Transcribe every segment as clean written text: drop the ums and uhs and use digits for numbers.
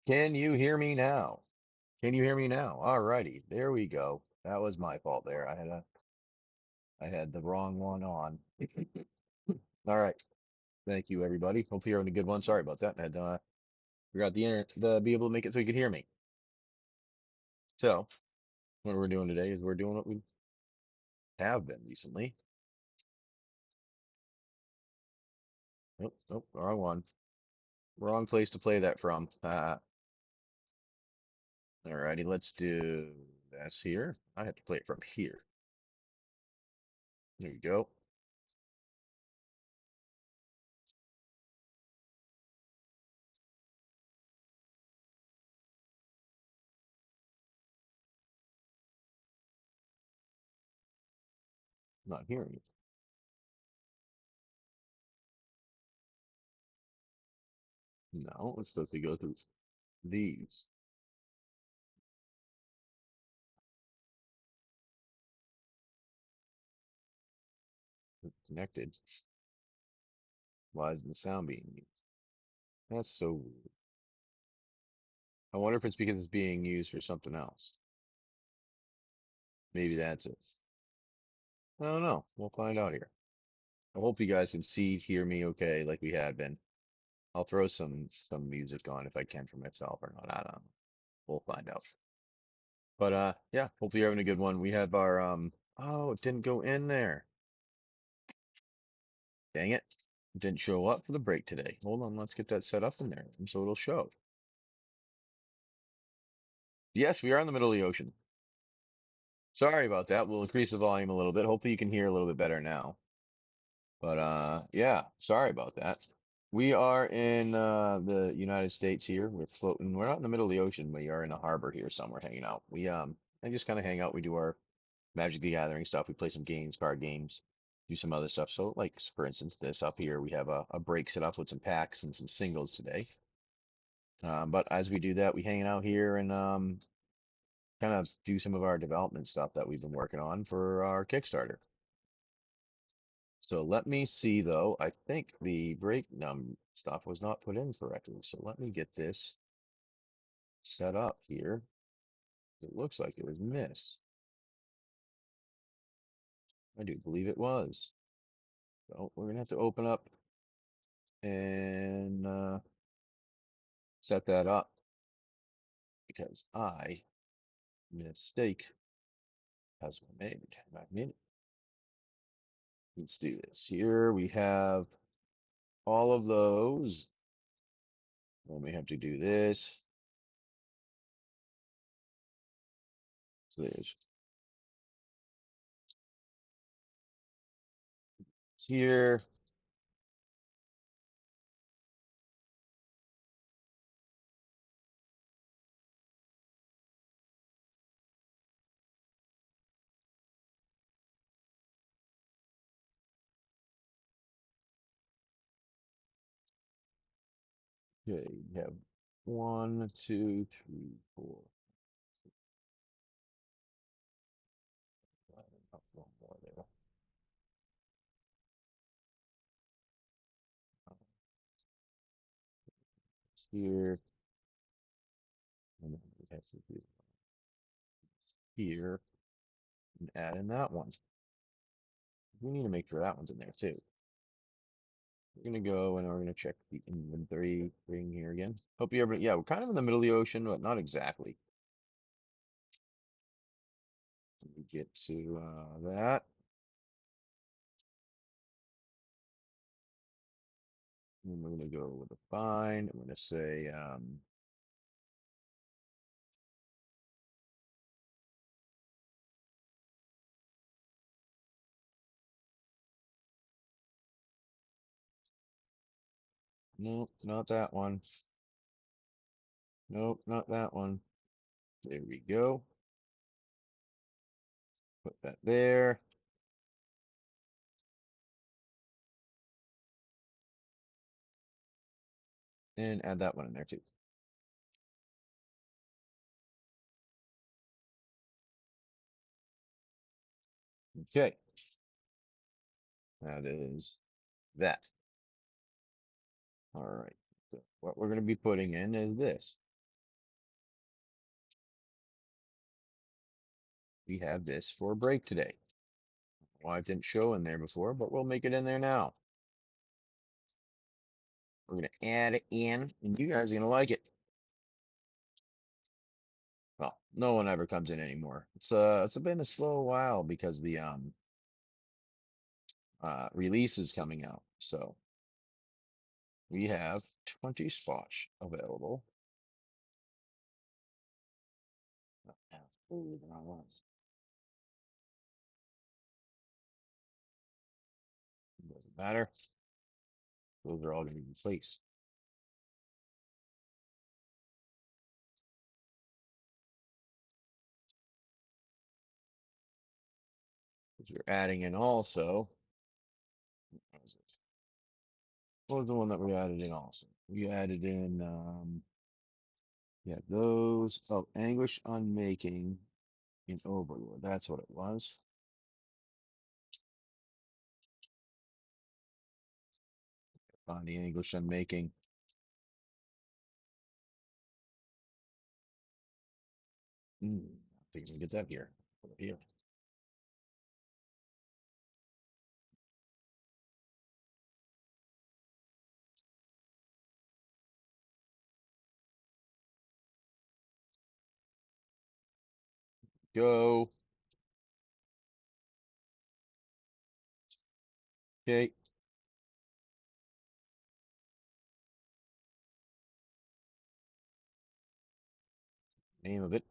Can you hear me now? Can you hear me now? All righty, there we go. That was my fault there. I had the wrong one on. All right. Thank you, everybody. Hopefully you're having a good one. Sorry about that. I had forgot the internet to be able to make it so you could hear me. So what we're doing today is we're doing what we have been recently. Oh, oh, wrong one. Wrong place to play that from. All righty, let's do this here. I have to play it from here. There you go. Not hearing it. No, it's supposed to go through these. Connected. Why isn't the sound being used? That's so weird. I wonder if it's because it's being used for something else. Maybe that's it. I don't know. We'll find out here. I hope you guys can see, hear me okay, like we had been. I'll throw some music on if I can for myself or not. I don't know. We'll find out. But yeah, hopefully you're having a good one. We have our oh, it didn't go in there. Dang it. It didn't show up for the break today. Hold on, let's get that set up in there so it'll show. Yes, we are in the middle of the ocean. Sorry about that. We'll increase the volume a little bit. Hopefully you can hear a little bit better now. But yeah, sorry about that. We are in the United States here. We're floating. We're not in the middle of the ocean. We are in a harbor here somewhere hanging out. We I just kind of hang out. We do our Magic the Gathering stuff. We play some games, card games, do some other stuff. So like for instance, this up here, we have a break set up with some packs and some singles today. But as we do that, we hanging out here and kind of do some of our development stuff that we've been working on for our Kickstarter. So let me see though. I think the break num stuff was not put in correctly. So let me get this set up here. It looks like it was missed. I do believe it was. So we're gonna have to open up and set that up because I mistake has been made. Back in. Let's do this. Here we have all of those. Then we have to do this. So there's here. Okay, you have one, two, three, four, five, one more there. Here, and then we have to do here and add in that one. We need to make sure that one's in there too. We're gonna go and we're gonna check the inventory thing here again. Hope you ever, yeah, we're kind of in the middle of the ocean, but not exactly. Let me get to that. And we're gonna go with a find. I'm gonna say nope, not that one. Nope, not that one. There we go. Put that there. And add that one in there too. Okay, that is that. All right. So what we're going to be putting in is this. we have this for a break today. Why it didn't show in there before, but we'll make it in there now. We're gonna add it in, and you guys are gonna like it. Well, no one ever comes in anymore. It's been a slow while because the release is coming out. So we have 20 spots available. Ooh, the wrong ones. Doesn't matter. Those are all going to be placed. Because we're adding in also. What was it? What was the one that we added in also? We added in, yeah, those. Oh, Anguish Unmaking in Overlord. That's what it was. On the Anguish Unmaking. I think we can get that here. Put it here. Go. Okay. Name of it.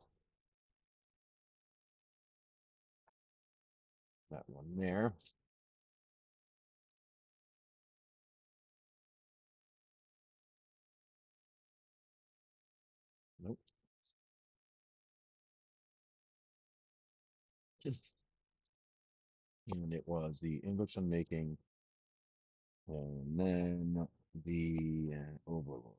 That one there. Nope. And it was the English Unmaking, and then the Overlord.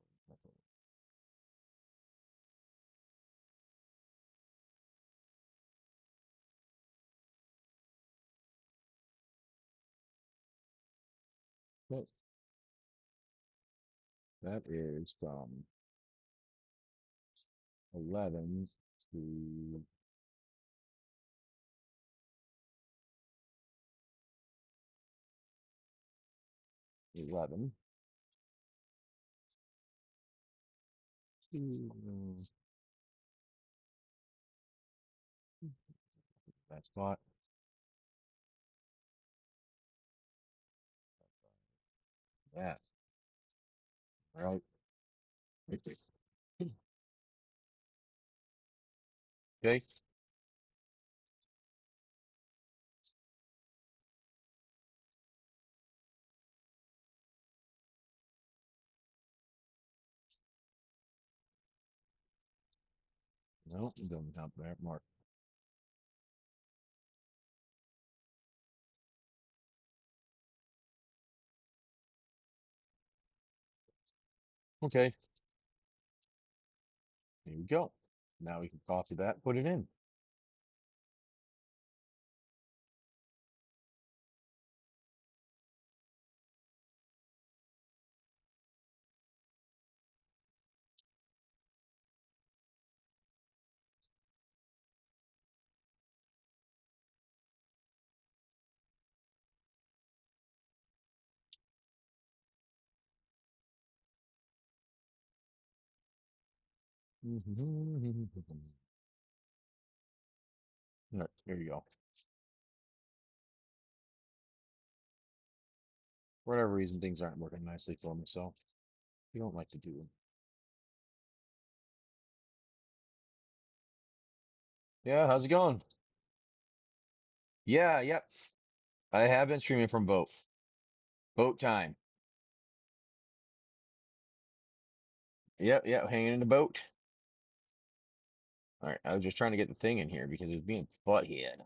Okay. That is from 11 to 11. To, that spot. That. Right. Right there. Okay. No, it doesn't count that mark. Okay. Here we go. Now we can copy that, put it in. All right, here you go. For whatever reason, things aren't working nicely for me, so you don't like to do them. Yeah, how's it going? Yeah, yep. I have been streaming from boat. Boat time. Yep, yep, hanging in the boat. All right, I was just trying to get the thing in here because it was being butthead.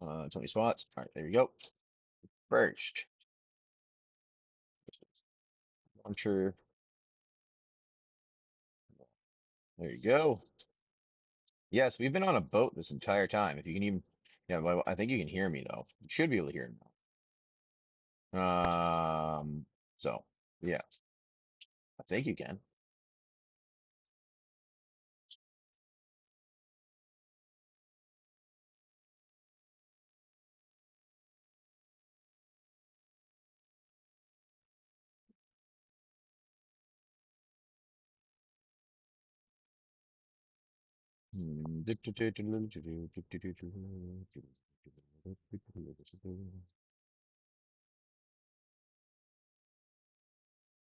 20 spots. All right, there you go. First, launcher. There you go. Yes, we've been on a boat this entire time. If you can even, yeah, well, I think you can hear me though. You should be able to hear me now. So yeah. I think you can.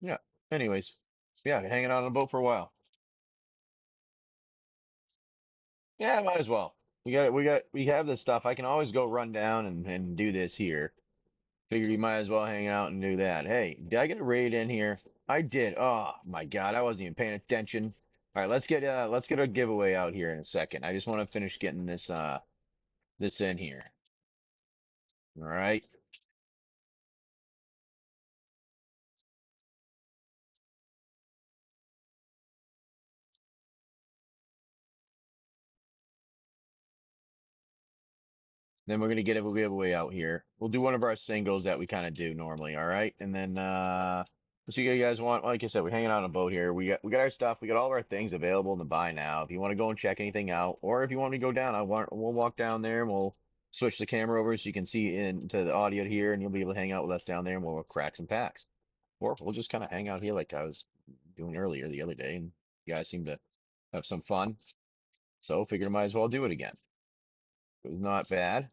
Yeah. Anyways, yeah, hanging out on a boat for a while. Yeah, might as well. We have this stuff. I can always go run down and do this here. Figured you might as well hang out and do that. Hey, did I get a raid in here? I did. Oh my God, I wasn't even paying attention. All right, let's get a giveaway out here in a second. I just want to finish getting this in here. All right. Then we're gonna get a giveaway out here. We'll do one of our singles that we kind of do normally. All right, and then let's see what you guys want. Like I said, we're hanging out on a boat here. We got our stuff. We got all of our things available in the buy now. If you want to go and check anything out, or if you want me to go down, we'll walk down there and we'll switch the camera over so you can see into the audio here, and you'll be able to hang out with us down there, and we'll crack some packs. Or we'll just kind of hang out here like I was doing earlier the other day, and you guys seem to have some fun. So figured I might as well do it again. It was not bad.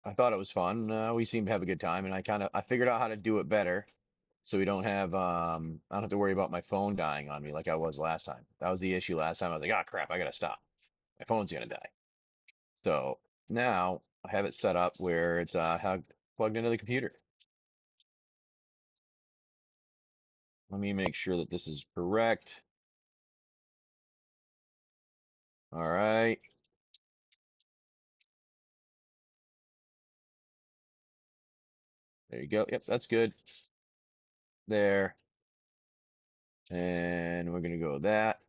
I thought it was fun. We seemed to have a good time, and I figured out how to do it better, so we don't have I don't have to worry about my phone dying on me like I was last time. That was the issue last time. I was like, oh crap, I gotta stop. My phone's gonna die. So now I have it set up where it's plugged into the computer. Let me make sure that this is correct. All right, there you go. Yep, that's good. There, and we're gonna go with that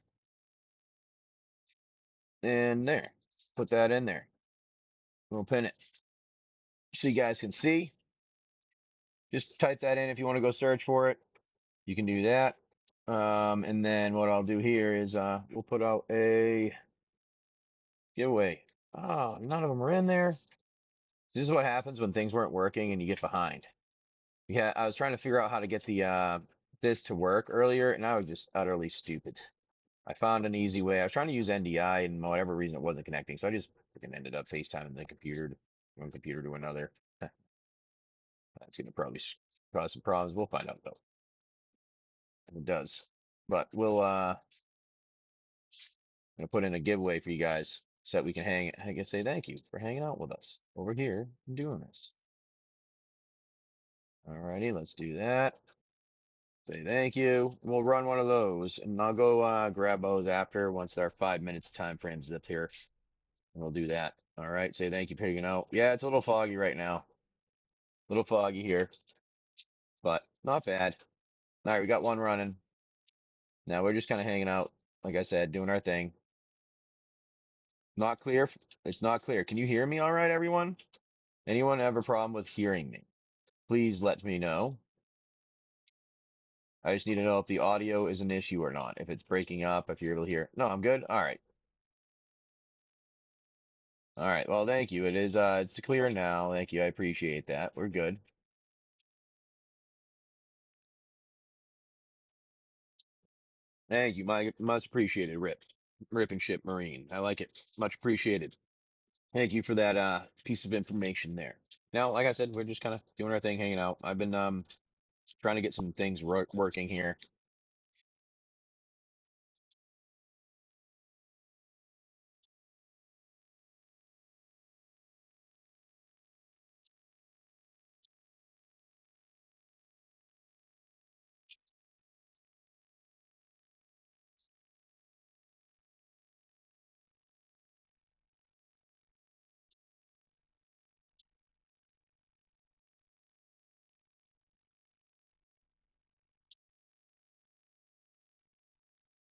and there. Put that in there. We'll pin it so you guys can see. Just type that in if you want to go search for it. You can do that. And then what I'll do here is we'll put out a giveaway. Oh, none of them are in there. This is what happens when things weren't working and you get behind. Yeah, I was trying to figure out how to get the this to work earlier, and I was just utterly stupid. I found an easy way. I was trying to use NDI, and for whatever reason it wasn't connecting, so I just freaking ended up FaceTiming the computer to one computer to another. That's gonna probably cause some problems. We'll find out though. And it does. But we'll gonna put in a giveaway for you guys so that we can I guess say thank you for hanging out with us over here and doing this. Alrighty, let's do that. Say thank you. We'll run one of those and I'll go grab those after once our 5 minutes time frame's up here. And we'll do that. All right, say thank you for hanging out. Yeah, it's a little foggy right now. A little foggy here, but not bad. All right, we got one running. Now we're just kind of hanging out, like I said, doing our thing. Not clear. It's not clear. Can you hear me all right, everyone? Anyone have a problem with hearing me? Please let me know. I just need to know if the audio is an issue or not. If it's breaking up, if you're able to hear. No, I'm good. All right. All right. Well, thank you. It's clear now. Thank you. I appreciate that. We're good. Thank you. Much appreciated, Rip and Ship Marine. I like it. Much appreciated. Thank you for that piece of information there. Now, like I said, we're just kind of doing our thing, hanging out. I've been trying to get some things working here.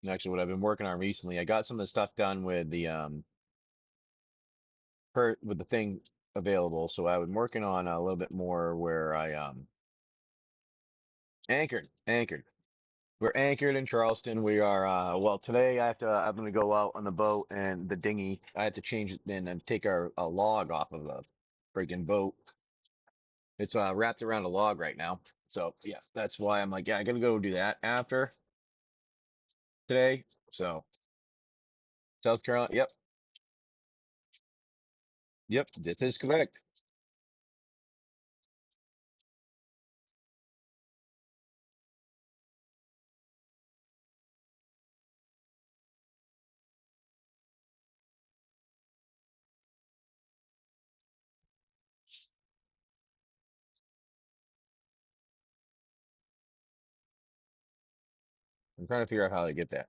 Actually, what I've been working on recently, I got some of the stuff done with the with the thing available. So I've been working on a little bit more where I Anchored, anchored. We're anchored in Charleston. We are, well, today I'm going to go out on the boat and the dinghy. I have to change it in and take a log off of the freaking boat. It's, wrapped around a log right now. So yeah, that's why I'm like, yeah, I gotta go do that after today. So South Carolina. Yep. Yep. This is correct. I'm trying to figure out how to get that.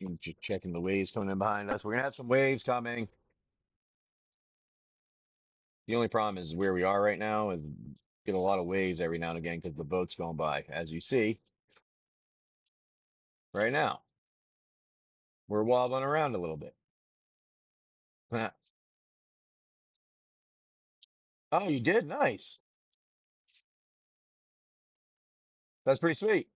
I'm just checking the waves coming in behind us. We're gonna have some waves coming. The only problem is where we are right now is get a lot of waves every now and again because the boat's going by. As you see right now, we're wobbling around a little bit. Oh, you did? Nice. That's pretty sweet.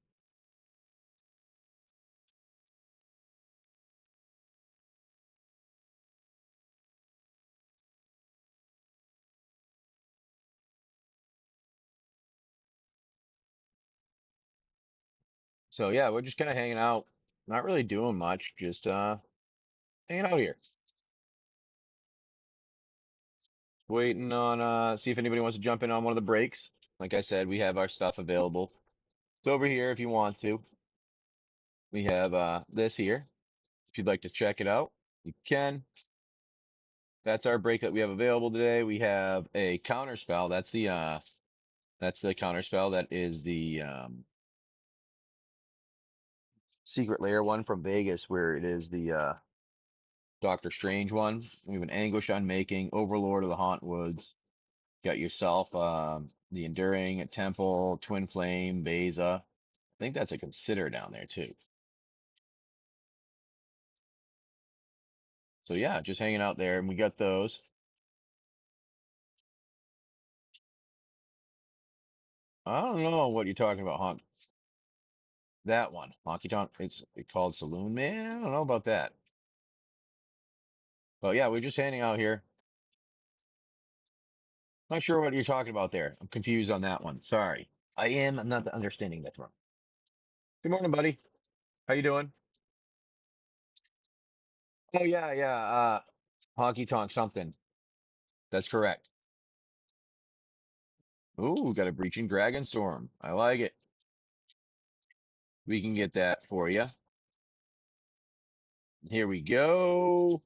So yeah, we're just kind of hanging out, not really doing much, just hanging out here, waiting on see if anybody wants to jump in on one of the breaks. Like I said, we have our stuff available. It's over here if you want to. We have this here. If you'd like to check it out, you can. That's our break that we have available today. We have a counter spell. That's the counter spell. That is the secret layer one from Vegas, where it is the Doctor Strange one. We have an Anguish Unmaking, Overlord of the Haunt Woods. Got yourself the Enduring, a Temple, Twin Flame, Beza. I think that's a Consider down there too. So yeah, just hanging out there, and we got those. I don't know what you're talking about, Honk. That one, Honky Tonk. It's called Saloon Man. I don't know about that, but yeah, we're just hanging out here. Not sure what you're talking about there. I'm confused on that one. Sorry. I'm not understanding that wrong. Good morning, buddy. How you doing? Oh yeah, yeah. Honky Tonk something. That's correct. Ooh, got a Breaching Dragon Storm. I like it. We can get that for you. Here we go.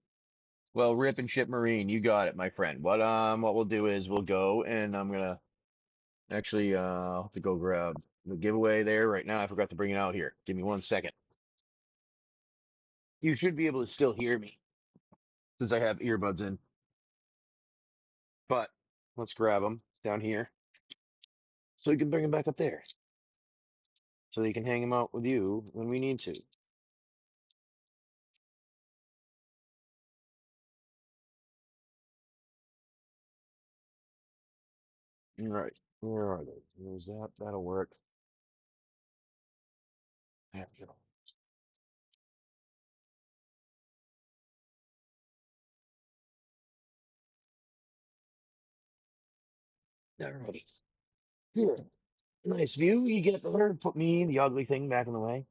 Well, Rip and Ship Marine, you got it, my friend. What we'll do is we'll go and I'm gonna actually have to go grab the giveaway there right now. I forgot to bring it out here. Give me 1 second. You should be able to still hear me since I have earbuds in. But let's grab them down here so you can bring them back up there so you can hang them out with you when we need to. All right, where are they? There's that. That'll work. There we go. All right. Here. Nice view you get there. Put me, the ugly thing, back in the way.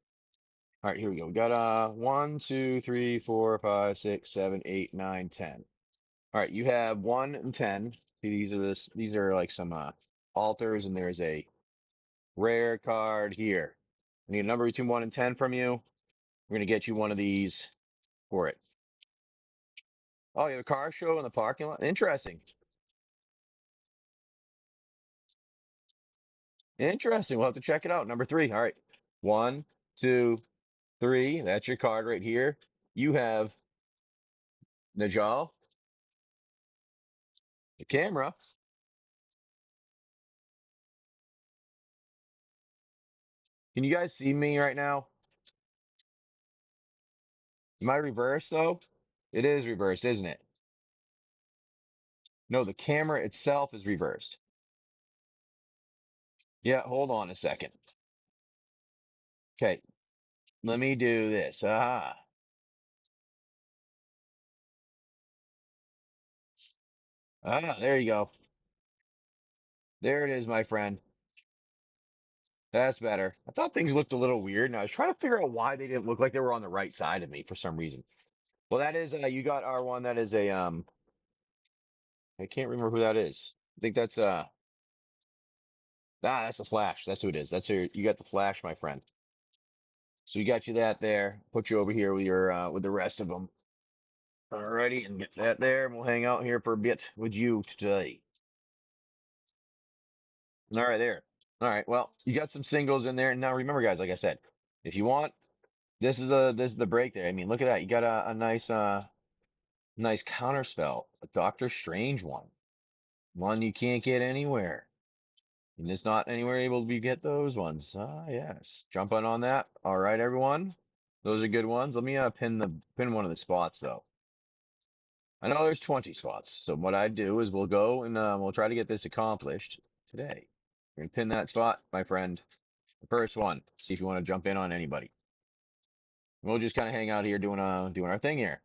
All right, here we go. We got 1, 2, 3, 4, 5, 6, 7, 8, 9, 10. All right, you have 1 and 10. See, these are like some altars, and there's a rare card here. I need a number between 1 and 10 from you. We're gonna get you one of these for it. Oh, you have a car show in the parking lot? Interesting. Interesting. We'll have to check it out. Number 3. All right. 1, 2, 3. That's your card right here. You have Najal. the camera. Can you guys see me right now? Am I reversed though? It is reversed, isn't it? No, the camera itself is reversed. Yeah, hold on a second. Okay, let me do this. There you go. There it is, my friend. That's better. I thought things looked a little weird, and I was trying to figure out why they didn't look like they were on the right side of me for some reason. Well, that is you got R1. That is a I can't remember who that is. I think that's that's the Flash. That's who it is. That's who you got the Flash, my friend. So we got you that there. Put you over here with your with the rest of them. Alrighty, and get that there, and we'll hang out here for a bit with you today. All right, there. All right. Well, you got some singles in there, and now remember, guys, like I said, if you want, this is the break there. I mean, look at that. You got a nice counter spell, a Doctor Strange one you can't get anywhere. And it's not anywhere able to get those ones. Ah, yes. Jumping on that. All right, everyone. Those are good ones. Let me pin one of the spots though. I know there's 20 spots. So what I do is we'll go and we'll try to get this accomplished today. We're gonna pin that spot, my friend. The first one. See if you want to jump in on anybody. We'll just kind of hang out here doing our thing here.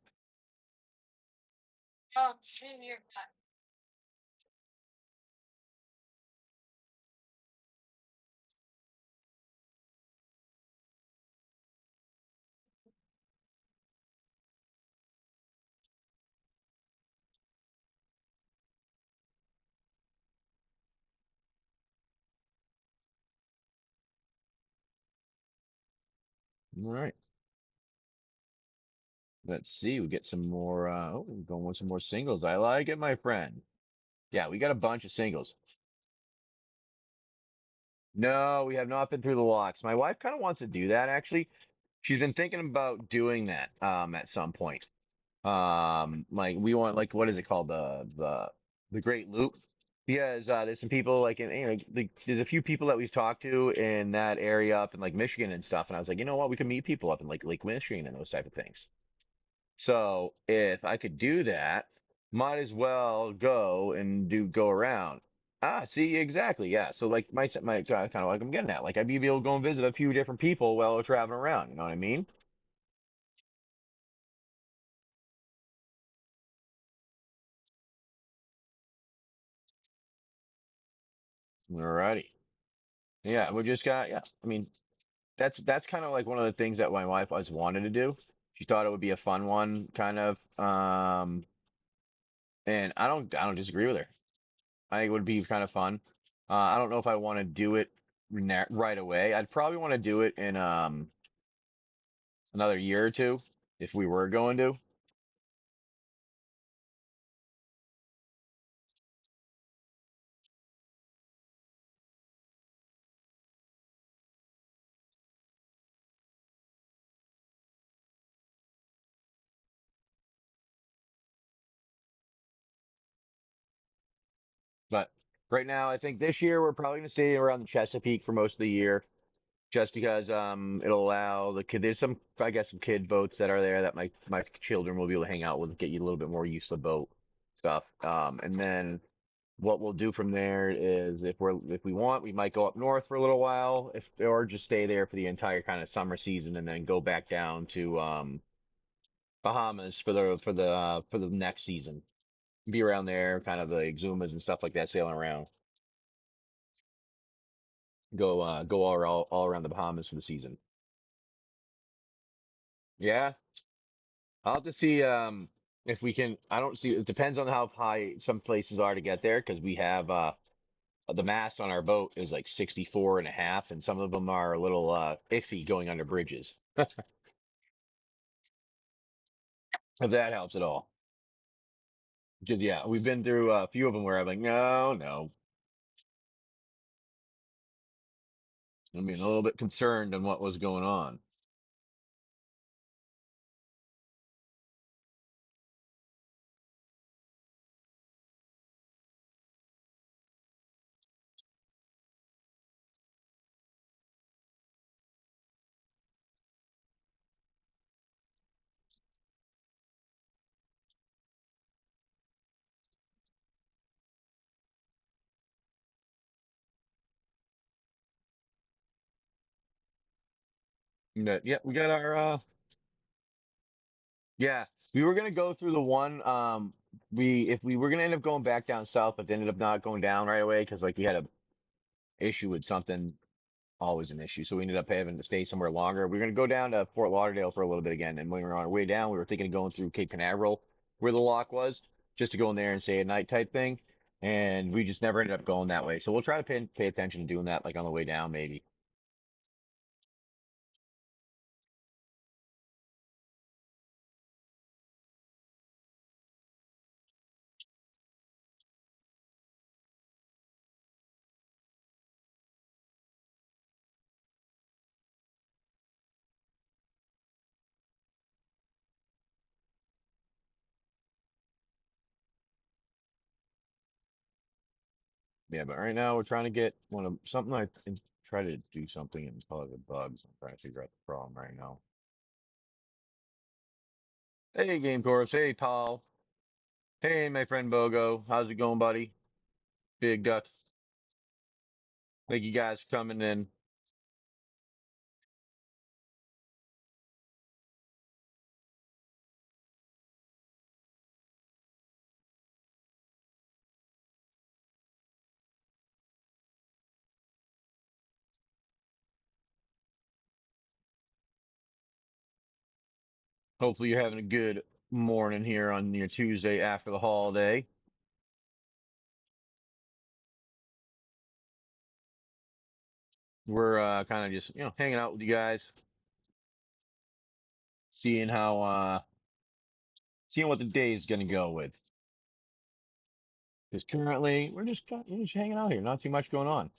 All right. Let's see. We get some more. We're going with some more singles. I like it, my friend. Yeah, we got a bunch of singles. No, we have not been through the locks. My wife kind of wants to do that actually. She's been thinking about doing that at some point. Like we want like what is it called the Great Loop? Because there's some people like in there's a few people that we've talked to in that area up in like Michigan and stuff, and I was like, you know what, we could meet people up in like Lake Michigan and those type of things. So if I could do that, might as well go and go around. See, exactly. Yeah. So like my kind of like I'm getting at, like I'd be able to go and visit a few different people while we're traveling around. You know what I mean? Alrighty. Yeah. We just got, yeah. I mean, that's kind of like one of the things that my wife always wanted to do. She thought it would be a fun one, kind of. And I don't disagree with her. I think it would be kind of fun. I don't know if I want to do it right away. I'd probably want to do it in another year or two if we were going to. But right now, I think this year we're probably going to stay around the Chesapeake for most of the year, just because it'll allow the kid. There's some I guess some kid boats that are there that my children will be able to hang out with, get you a little bit more used to the boat stuff. And then what we'll do from there is if we want, we might go up north for a little while, if or just stay there for the entire kind of summer season, and then go back down to Bahamas for the next season. Be around there, kind of the Exumas and stuff like that, sailing around. Go all around the Bahamas for the season. Yeah, I'll have to see if we can. I don't see. It depends on how high some places are to get there because we have the mast on our boat is like 64 and a half, and some of them are a little iffy going under bridges. If that helps at all. Because yeah, we've been through a few of them where I'm like, no, no. I mean, a little bit concerned on what was going on. Yeah, we got our yeah. We were gonna go through the one we were gonna end up going back down south, but they ended up not going down right away because like we had a issue with something, always an issue. So we ended up having to stay somewhere longer. We are gonna go down to Fort Lauderdale for a little bit again, and when we were on our way down, we were thinking of going through Cape Canaveral where the lock was, just to go in there and stay a night type thing. And we just never ended up going that way. So we'll try to pay attention to doing that like on the way down maybe. Yeah, but right now we're trying to get one of something I think try to do something and cause the bugs. I'm trying to figure out the problem right now. Hey, Game Course. Hey, Paul. Hey, my friend Bogo. How's it going, buddy? Big Ducks. Thank you guys for coming in. Hopefully you're having a good morning here on your Tuesday after the holiday. We're kind of just, hanging out with you guys, seeing how seeing what the day is gonna go with. Because currently we're just hanging out here, not too much going on.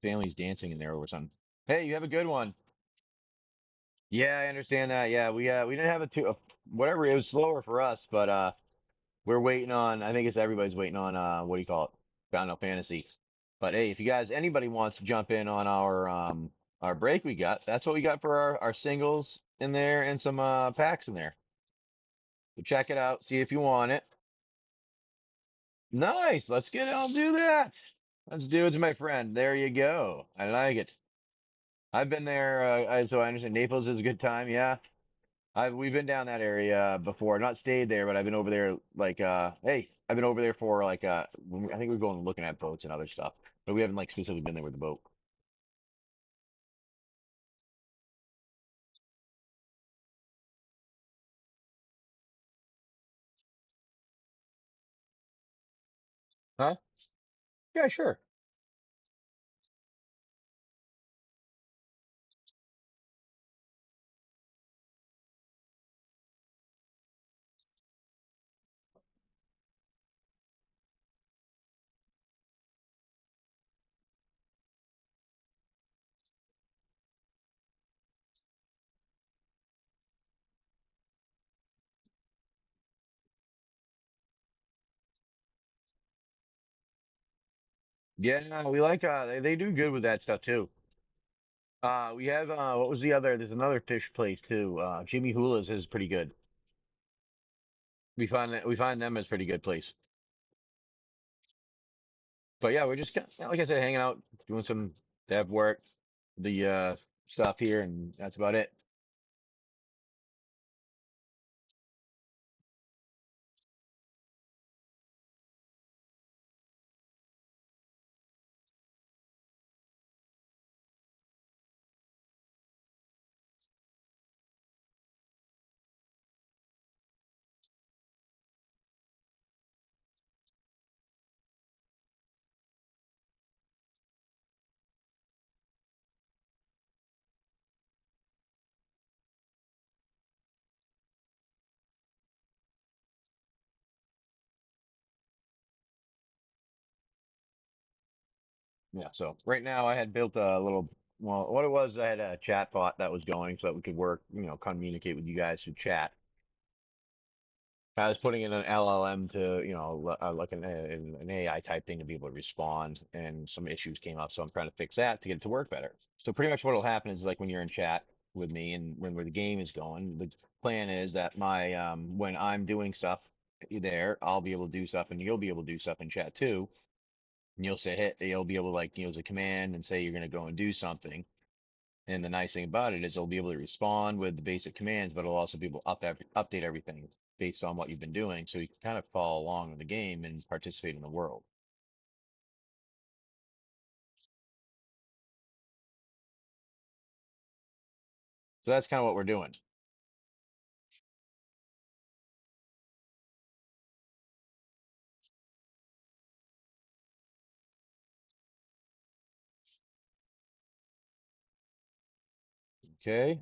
Family's dancing in there over something. Hey, you have a good one. Yeah, I understand that. Yeah, we didn't have a two whatever. It was slower for us, but we're waiting on. I think it's everybody's waiting on. What do you call it? Final Fantasy. But hey, if you guys anybody wants to jump in on our break we got, that's what we got for our singles in there and some packs in there. So check it out. See if you want it. Nice. Let's get it. I'll do that. Let's do it to my friend. There you go. I like it. I've been there. So I understand Naples is a good time. Yeah. We've been down that area before. Not stayed there, but I've been over there like hey, I've been over there for like I think we're going looking at boats and other stuff. But we haven't like specifically been there with the boat. Huh? Yeah, sure. Yeah, we like they do good with that stuff too. We have what was the other there's another fish place too. Jimmy Hula's is pretty good. We find them as pretty good place. But yeah, we're just like I said, hanging out, doing some dev work, the stuff here, and that's about it. Yeah. So right now I had built a little, well, what it was, I had a chat bot that was going so that we could work, communicate with you guys through chat. I was putting in an LLM to, like an AI type thing to be able to respond, and some issues came up, so I'm trying to fix that to get it to work better. So pretty much what will happen is like when you're in chat with me and when where the game is going, the plan is that my when I'm doing stuff there, I'll be able to do stuff and you'll be able to do stuff in chat too. And you'll say hit, you'll be able to like use a command and say you're going to go and do something. And the nice thing about it is it'll be able to respond with the basic commands, but it'll also be able to update everything based on what you've been doing. So you can kind of follow along in the game and participate in the world. So that's kind of what we're doing. Okay.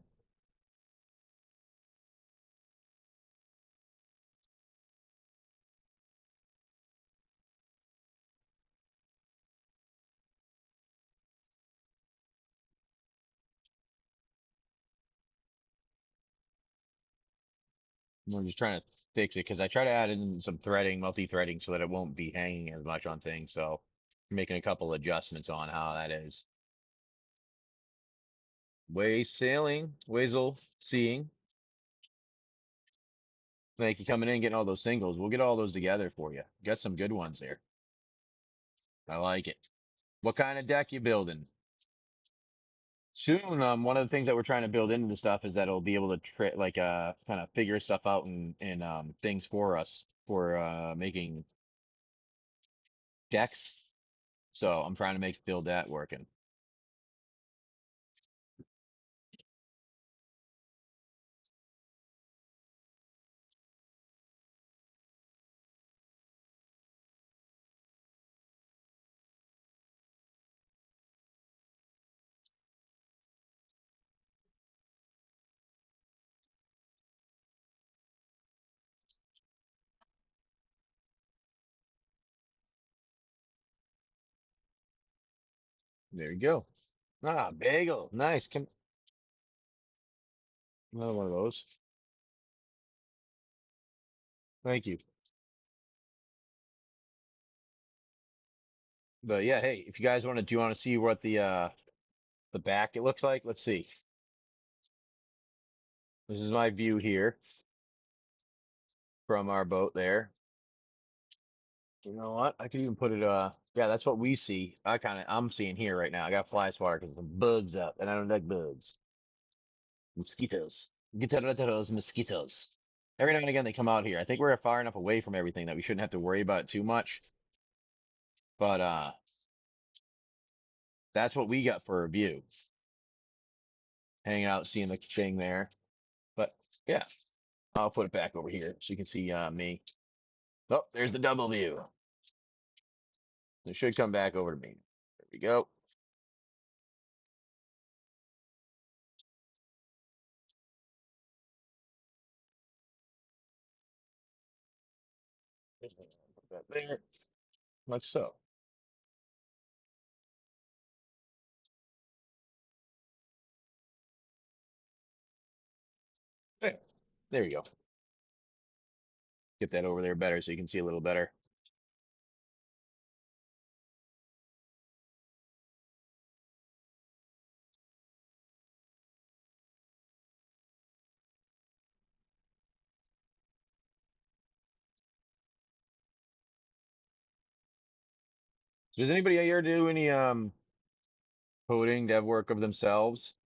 We're just trying to fix it because I try to add in some threading, multi-threading so that it won't be hanging as much on things. So making a couple adjustments on how that is. Way sailing, Wazel, seeing. Thank you coming in, getting all those singles. We'll get all those together for you. Got some good ones there. I like it. What kind of deck you building? Soon, one of the things that we're trying to build into the stuff is that it'll be able to kind of figure stuff out and things for us for making decks. So I'm trying to build that working. There you go. Ah, bagel. Nice. Another one of those. Thank you. But yeah, hey, if you guys do you want to see what the back it looks like? Let's see. This is my view here from our boat there. You know what? I could even put it, yeah, that's what we see. I'm seeing here right now. I got fly swatter because some bugs up and I don't like bugs. Mosquitoes. Get rid of those mosquitoes. Every now and again they come out here. I think we're far enough away from everything that we shouldn't have to worry about it too much. But, that's what we got for a view. Hanging out, seeing the thing there. But yeah, I'll put it back over here so you can see, me. Oh, there's the double view. It should come back over to me. There we go. Put that there, like so. There. There you go. Get that over there better so you can see a little better. So does anybody here do any coding, dev work of themselves?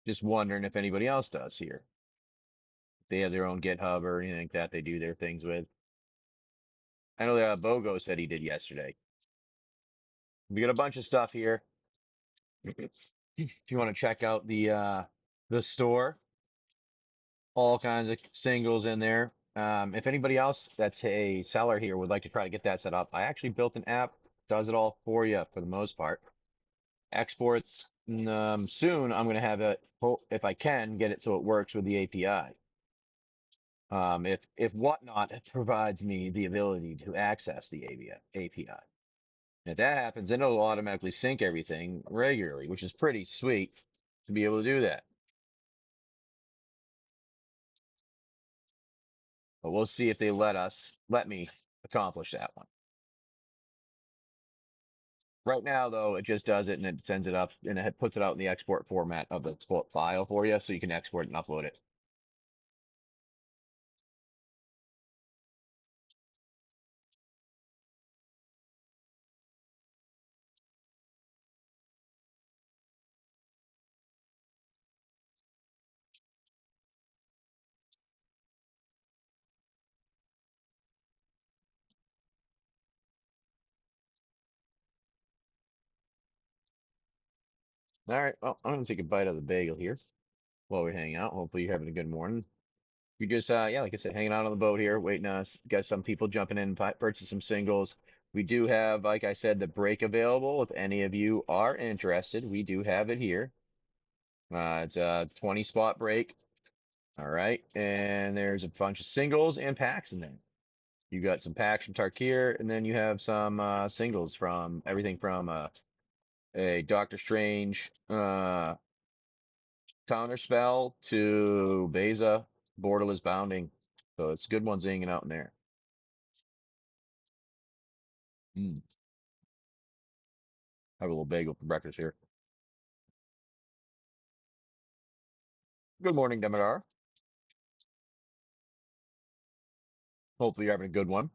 Just wondering if anybody else does here. If they have their own GitHub or anything like that they do their things with. I know that Bogo said he did yesterday. We got a bunch of stuff here. If you want to check out the store, all kinds of singles in there. If anybody else that's a seller here would like to try to get that set up, I actually built an app, does it all for you for the most part. Exports, soon I'm going to have it, if I can get it so it works with the API. If whatnot provides me the ability to access the API. If that happens, then it'll automatically sync everything regularly, which is pretty sweet to be able to do that. But we'll see if they let me accomplish that one. Right now, though, it just does it and it sends it up and it puts it out in the export format of the file for you so you can export and upload it. All right. Well, I'm gonna take a bite of the bagel here while we hang out. Hopefully you're having a good morning. We just, yeah, like I said, hanging out on the boat here, waiting on us. Got some people jumping in, purchase some singles. We do have, like I said, the break available. If any of you are interested, we do have it here. It's a 20 spot break. All right. And there's a bunch of singles and packs in there. You got some packs from Tarkir, and then you have some singles from everything from a Doctor Strange counter spell to Beza borderless bounding. So it's good ones hanging out in there. Mm. Have a little bagel for breakfast here. Good morning, Demeter. Hopefully you're having a good one.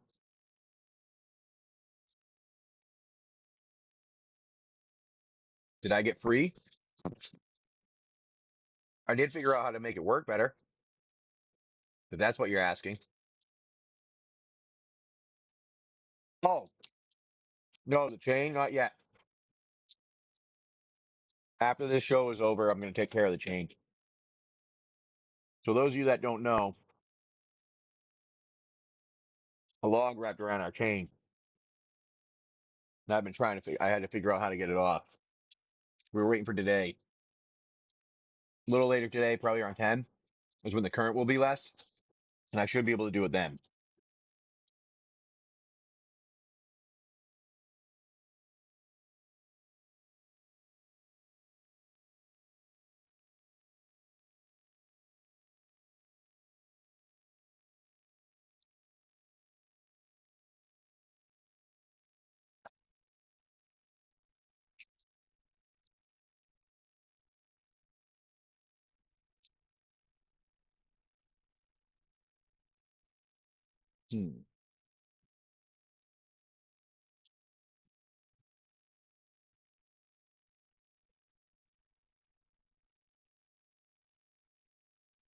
Did I get free? I did figure out how to make it work better, if that's what you're asking. Oh, no, the chain, not yet. After this show is over, I'm going to take care of the chain. So those of you that don't know, a log wrapped around our chain. And I've been trying to, I had to figure out how to get it off. We were waiting for today. A little later today, probably around 10, is when the current will be less. And I should be able to do it then. Hmm.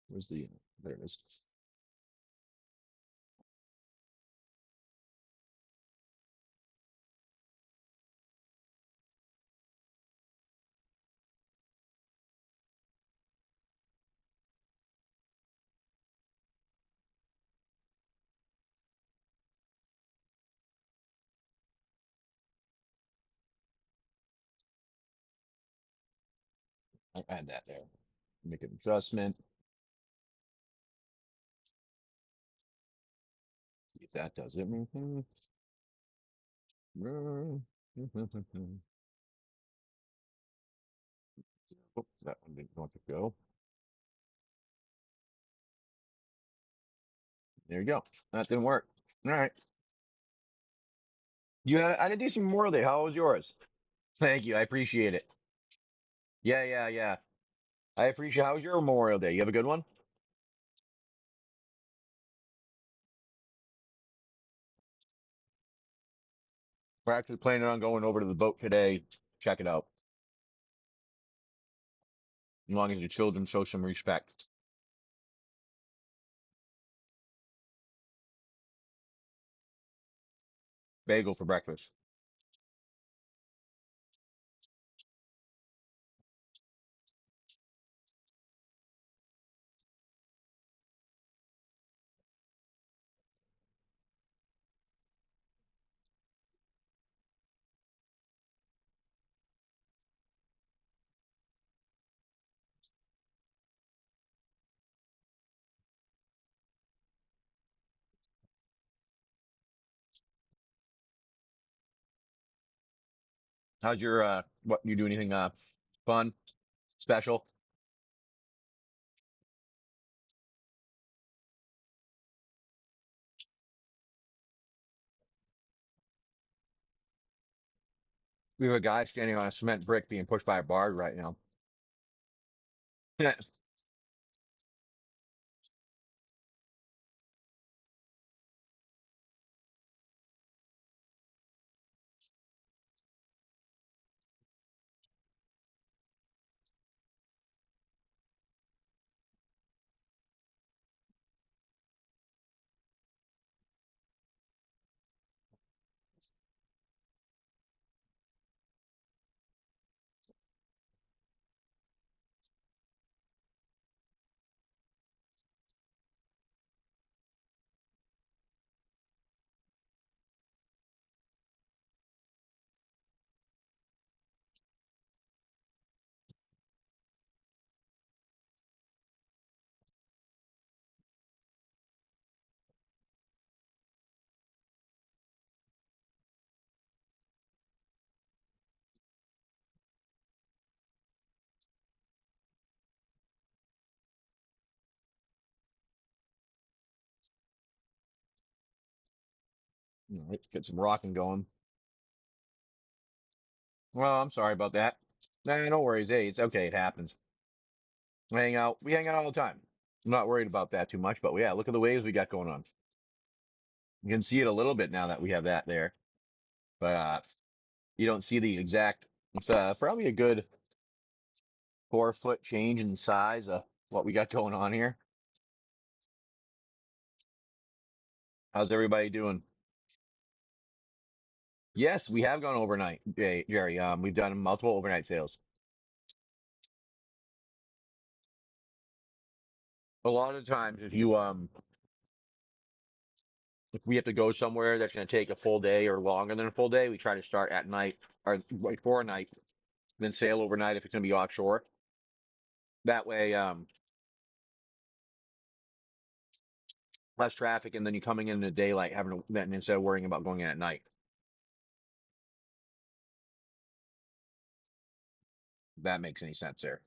Where's the, there it is. I add that there. Make an adjustment. See if that does it. Mhm. Oops, that one didn't want to go. There you go. That didn't work. All right. I had a decent Memorial Day. How was yours? Thank you. I appreciate it. Yeah, yeah, yeah. I appreciate. How was your Memorial Day? You have a good one? We're actually planning on going over to the boat today. Check it out. As long as your children show some respect. Bagel for breakfast. How's your what you do anything fun, special? We have a guy standing on a cement brick being pushed by a barge right now. All right, get some rocking going. Well, I'm sorry about that. Nah, no worries. Hey, it's okay. It happens. We hang out. We hang out all the time. I'm not worried about that too much, but yeah, look at the waves we got going on. You can see it a little bit now that we have that there, but you don't see the exact. It's probably a good 4 foot change in size of what we got going on here. How's everybody doing? Yes, we have gone overnight, Jerry. We've done multiple overnight sales. A lot of times, if we have to go somewhere that's going to take a full day or longer than a full day, we try to start at night or before night, then sail overnight if it's going to be offshore. That way, less traffic, and then you're coming in the daylight, having to, then instead of worrying about going in at night. If that makes any sense there.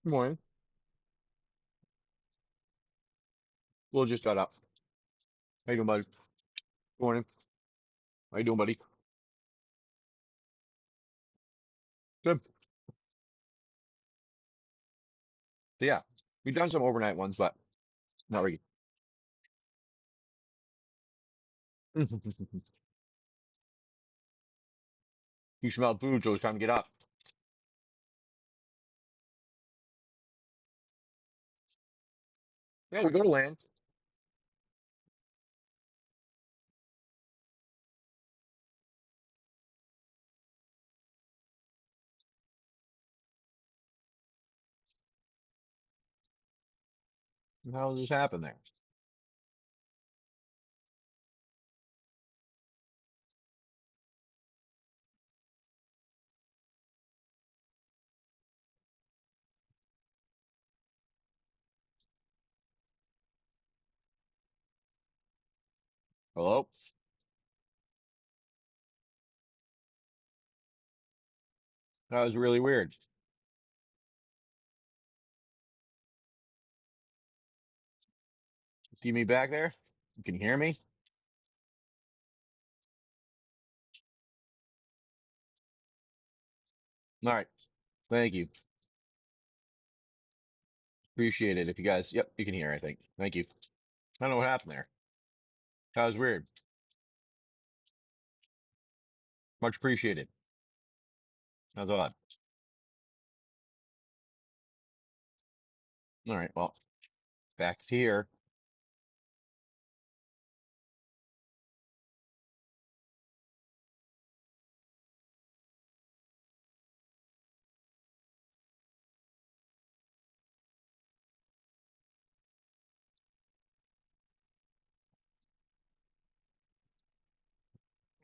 Good morning. We'll just got up. How you doing, buddy? Good morning. How you doing, buddy? Good. So yeah, we've done some overnight ones, but not really. You smelled food, so it's time to get up. Yeah, we go to land. How does this happen there? Hello? That was really weird. See me back there? You can hear me? All right. Thank you. Appreciate it. If you guys, yep, you can hear, I think. Thank you. I don't know what happened there. That was weird. Much appreciated. That's odd. All right. Well, back to here.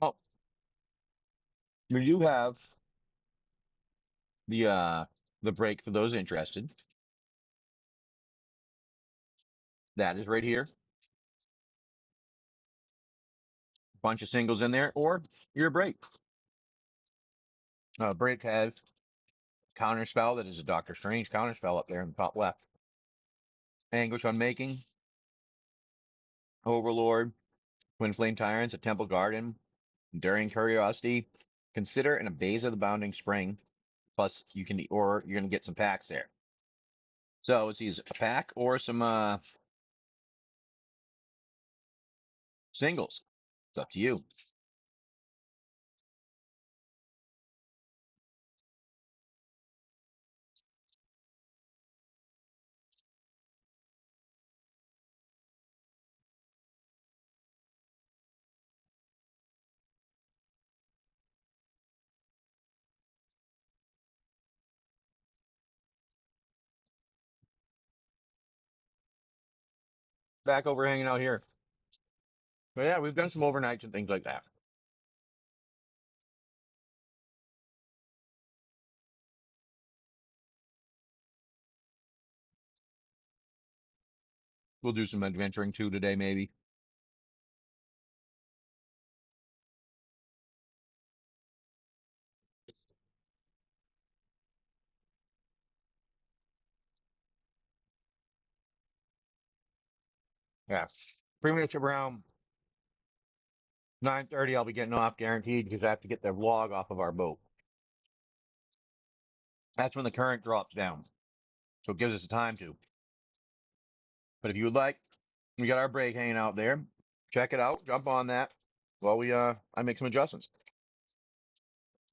Oh, we do have the, the break for those interested. That is right here. Bunch of singles in there, or your break. Break has counter spell that is a Doctor Strange counter spell up there in the top left. Anguish Unmaking, Overlord, Twin Flame Tyrants, a Temple Garden, Enduring Curiosity. Consider an Abase of the Bounding Spring. Plus, you can, or you're going to get some packs there. So it's either a pack or some singles. It's up to you. Back over hanging out here. But yeah, we've done some overnights and things like that. We'll do some adventuring too today, maybe. Yeah. Pretty much around 9:30, I'll be getting off guaranteed because I have to get the log off of our boat. That's when the current drops down. So it gives us the time to. But if you would like, we got our break hanging out there. Check it out. Jump on that while I make some adjustments.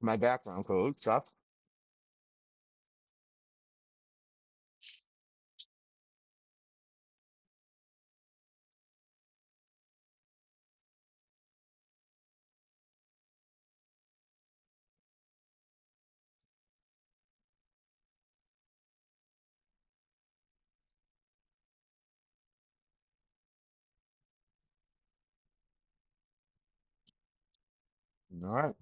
My background code stuff. All right.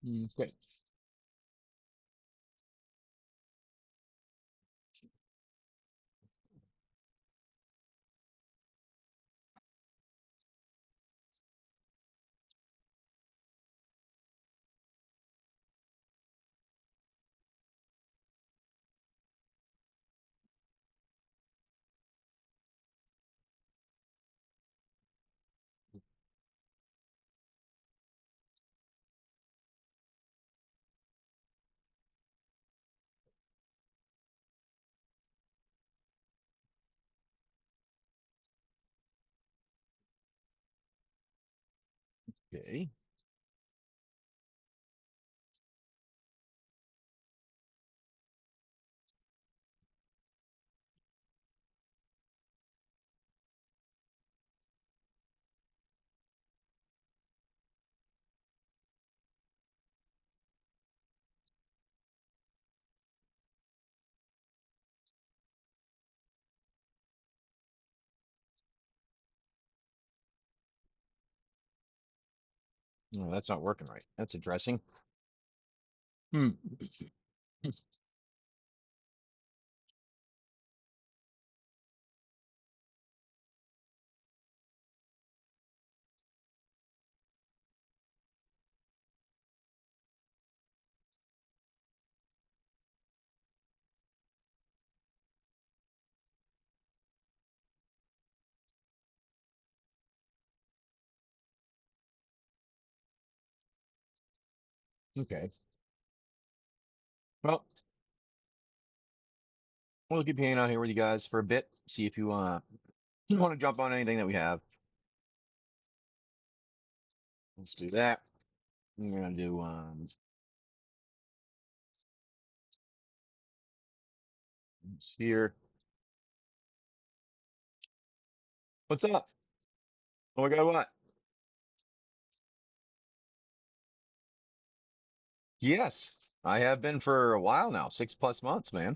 Okay. Okay. No, that's not working right. That's addressing. Hmm. Okay. Well, we'll keep hanging out here with you guys for a bit. See if you want to jump on anything that we have. Let's do that. We're gonna do it's here. What's up? Oh my God, what? Yes, I have been for a while now, 6+ months, man.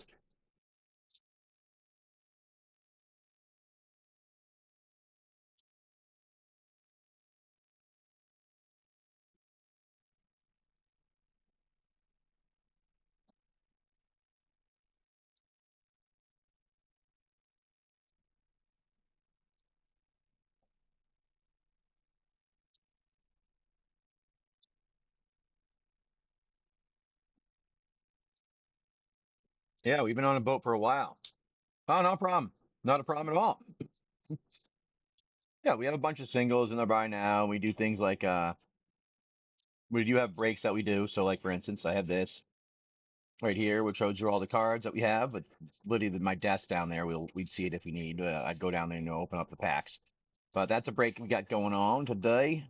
Yeah, we've been on a boat for a while. Oh, no problem. Not a problem at all. Yeah, we have a bunch of singles in there by now. We do things like we do have breaks that we do. So like for instance, I have this right here, which shows you all the cards that we have. But it's literally my desk down there. We'd see it if we need. I'd go down there and open up the packs. But that's a break we got going on today.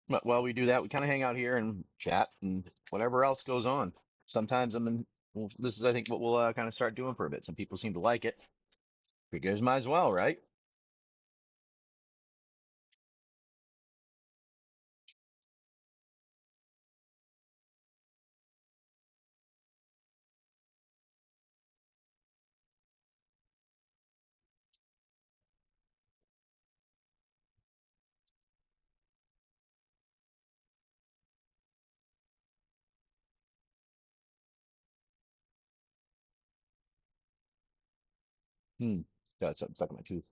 But while we do that, we kind of hang out here and chat and whatever else goes on. Sometimes I'm in. Well, this is I think what we'll kind of start doing for a bit. Some people seem to like it. Figures might as well, right? Hmm. Got something stuck in my tooth.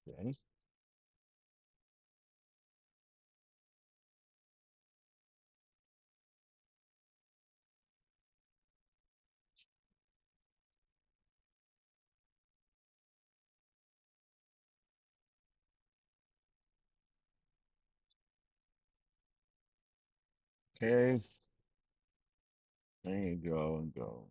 Okay. Okay. There you go and go.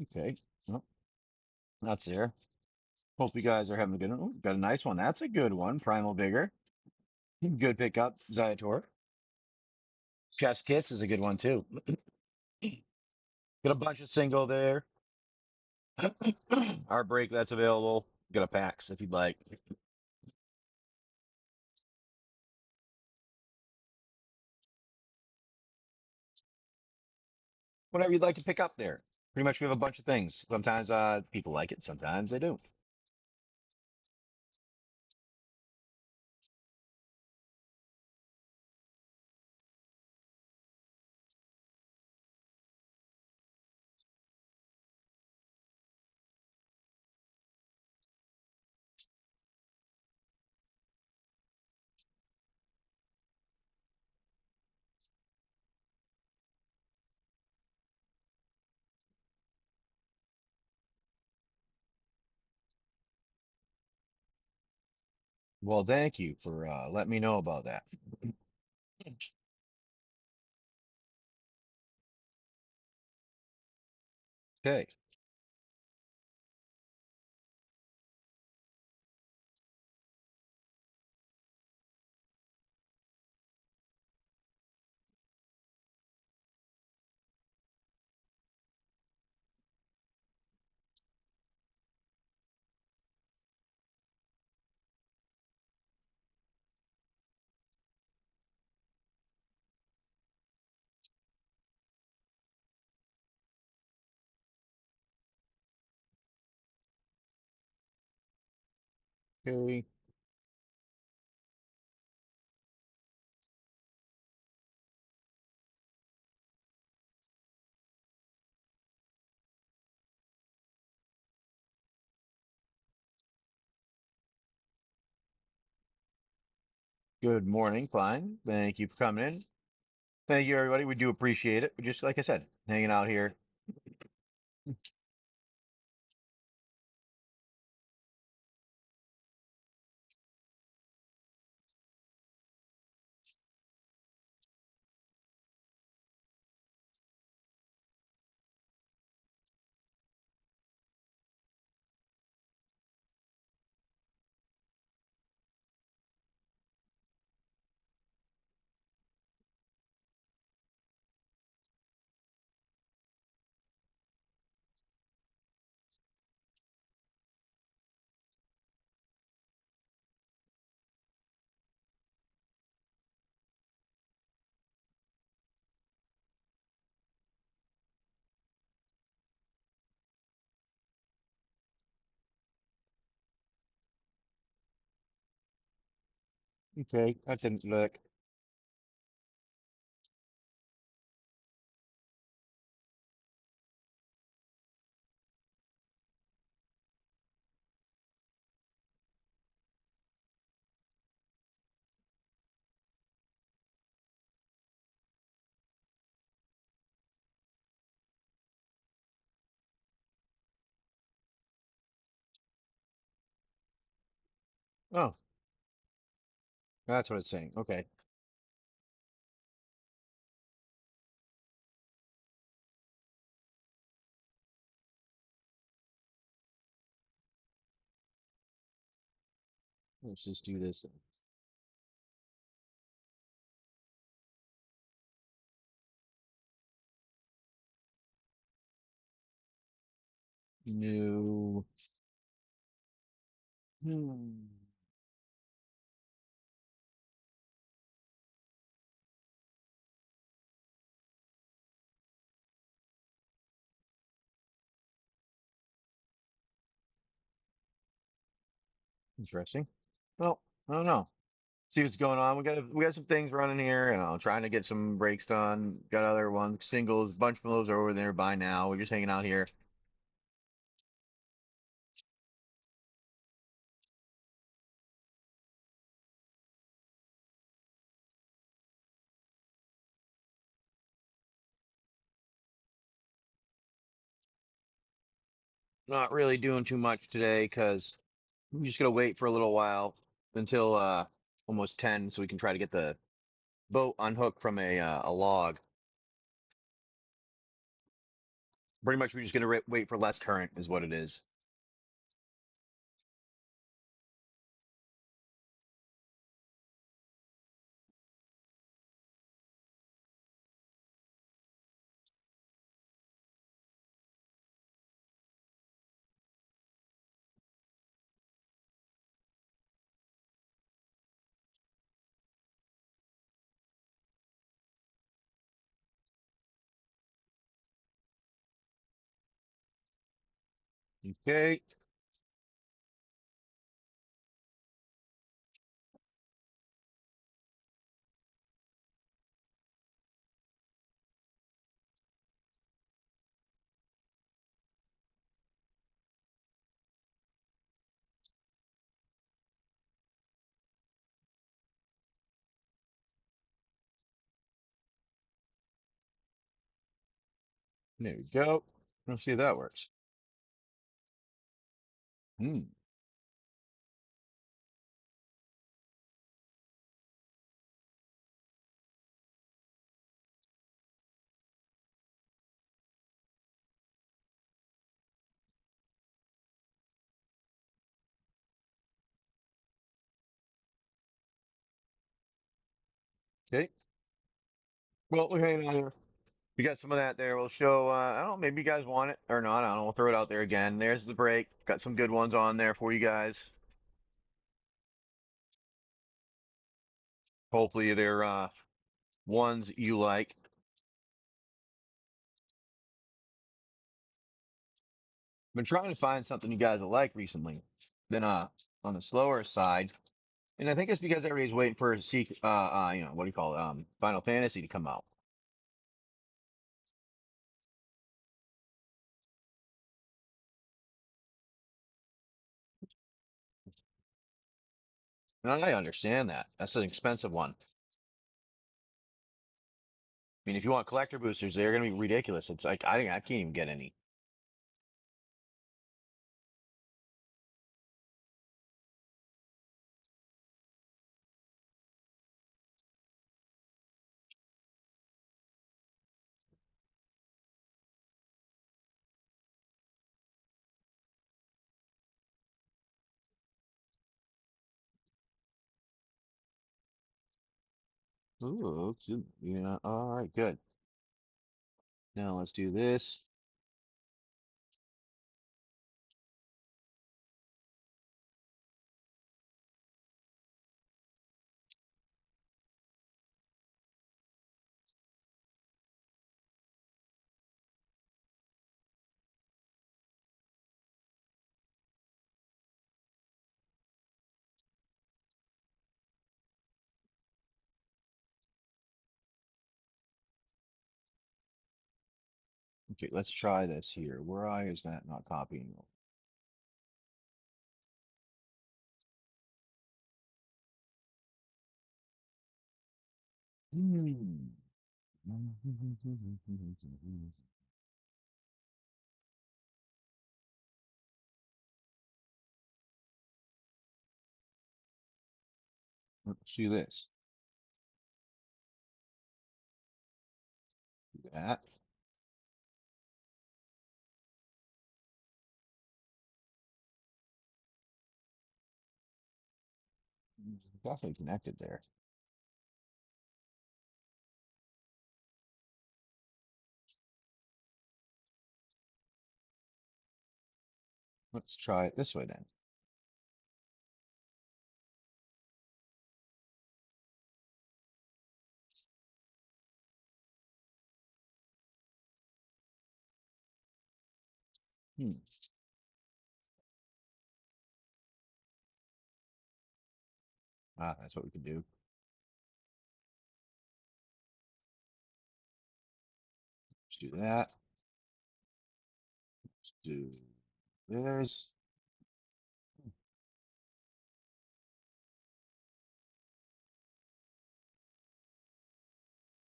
Okay. Well, that's there. Hope you guys are having a good one. Ooh, got a nice one. That's a good one. Primal Vigor. Good pickup. Zayator. Chef's Kiss is a good one too. Got a bunch of single there. Our break that's available. Got a packs if you'd like. Whatever you'd like to pick up there. Pretty much we have a bunch of things. Sometimes people like it, sometimes they don't. Well, thank you for letting me know about that. Okay. Okay. Good morning, Klein. Thank you for coming in. Thank you, everybody. We do appreciate it. We just, like I said, hanging out here. Okay, that didn't look. Oh, that's what it's saying. Okay. Let's just do this then. New. Hmm. Interesting. Well, I don't know. See what's going on. We got some things running here, and I'm trying to get some breaks done. Got other ones, singles, bunch of those are over there by now. We're just hanging out here. Not really doing too much today because I'm just gonna wait for a little while until almost 10 so we can try to get the boat unhooked from a log. Pretty much we're just gonna wait for less current is what it is. Okay, there we go. Let's see if that works. Hmm. Okay. Well, we're hanging out here. We got some of that there. We'll show. I don't know. Maybe you guys want it or not. I don't know. We'll throw it out there again. There's the break. Got some good ones on there for you guys. Hopefully they're ones you like. Been trying to find something you guys like recently. Been on the slower side. And I think it's because everybody's waiting for what do you call it? Final Fantasy to come out. And I understand that. That's an expensive one. I mean, if you want collector boosters, they're going to be ridiculous. It's like, I can't even get any. Ooh, yeah. All right, good. Now let's do this. Okay, let's try this here. Why is that not copying? Hmm. Let's do this. Do that. Definitely connected there. Let's try it this way then. Hmm. Ah, that's what we can do. Let's do that. Let's do this.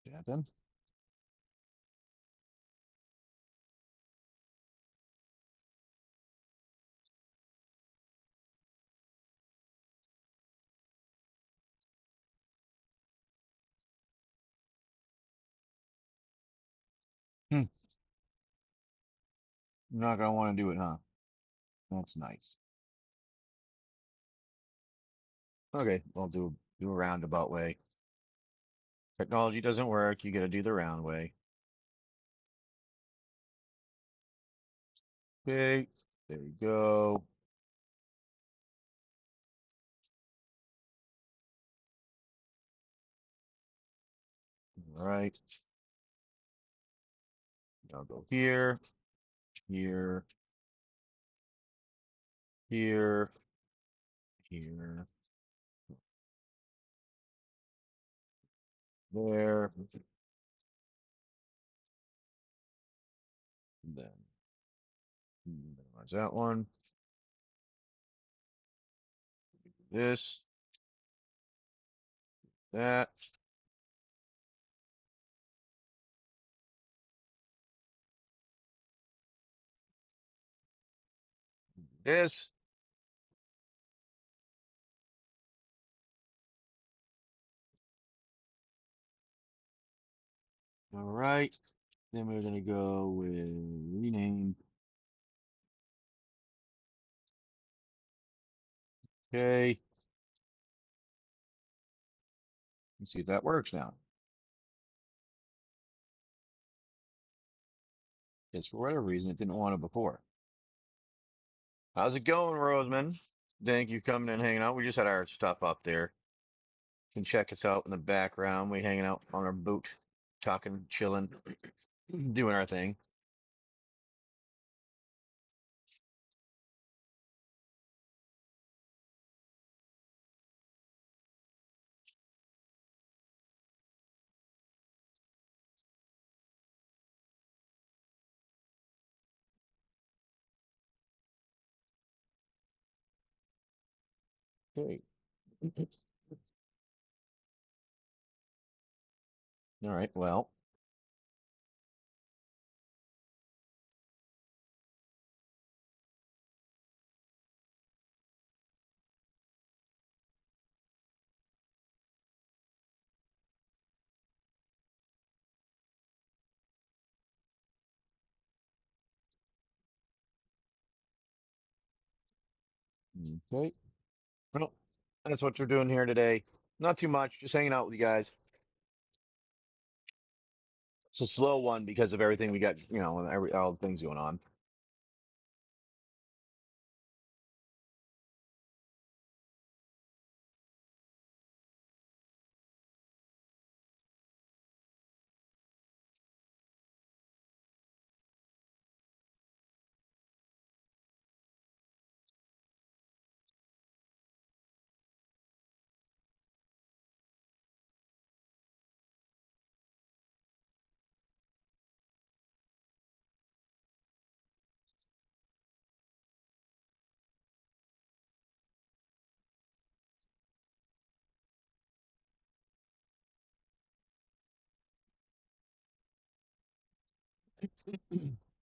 Jab them. Hmm. You're not gonna want to do it, huh? That's nice. Okay, I'll do a roundabout way. Technology doesn't work. You got to do the round way. Okay, there you go. All right, I'll go here, here, here, here, there. Then minimize that one. This, that, this. All right. Then we're gonna go with rename. Okay. Let's see if that works now. Because for whatever reason, it didn't want it before. How's it going, Roseman? Thank you for coming and hanging out. We just had our stuff up there. You can check us out in the background. We hanging out on our boot, talking, chilling, doing our thing. Okay. All right. Well, okay. Well, that's what we're doing here today. Not too much, just hanging out with you guys. It's a slow one because of everything we got, all the things going on.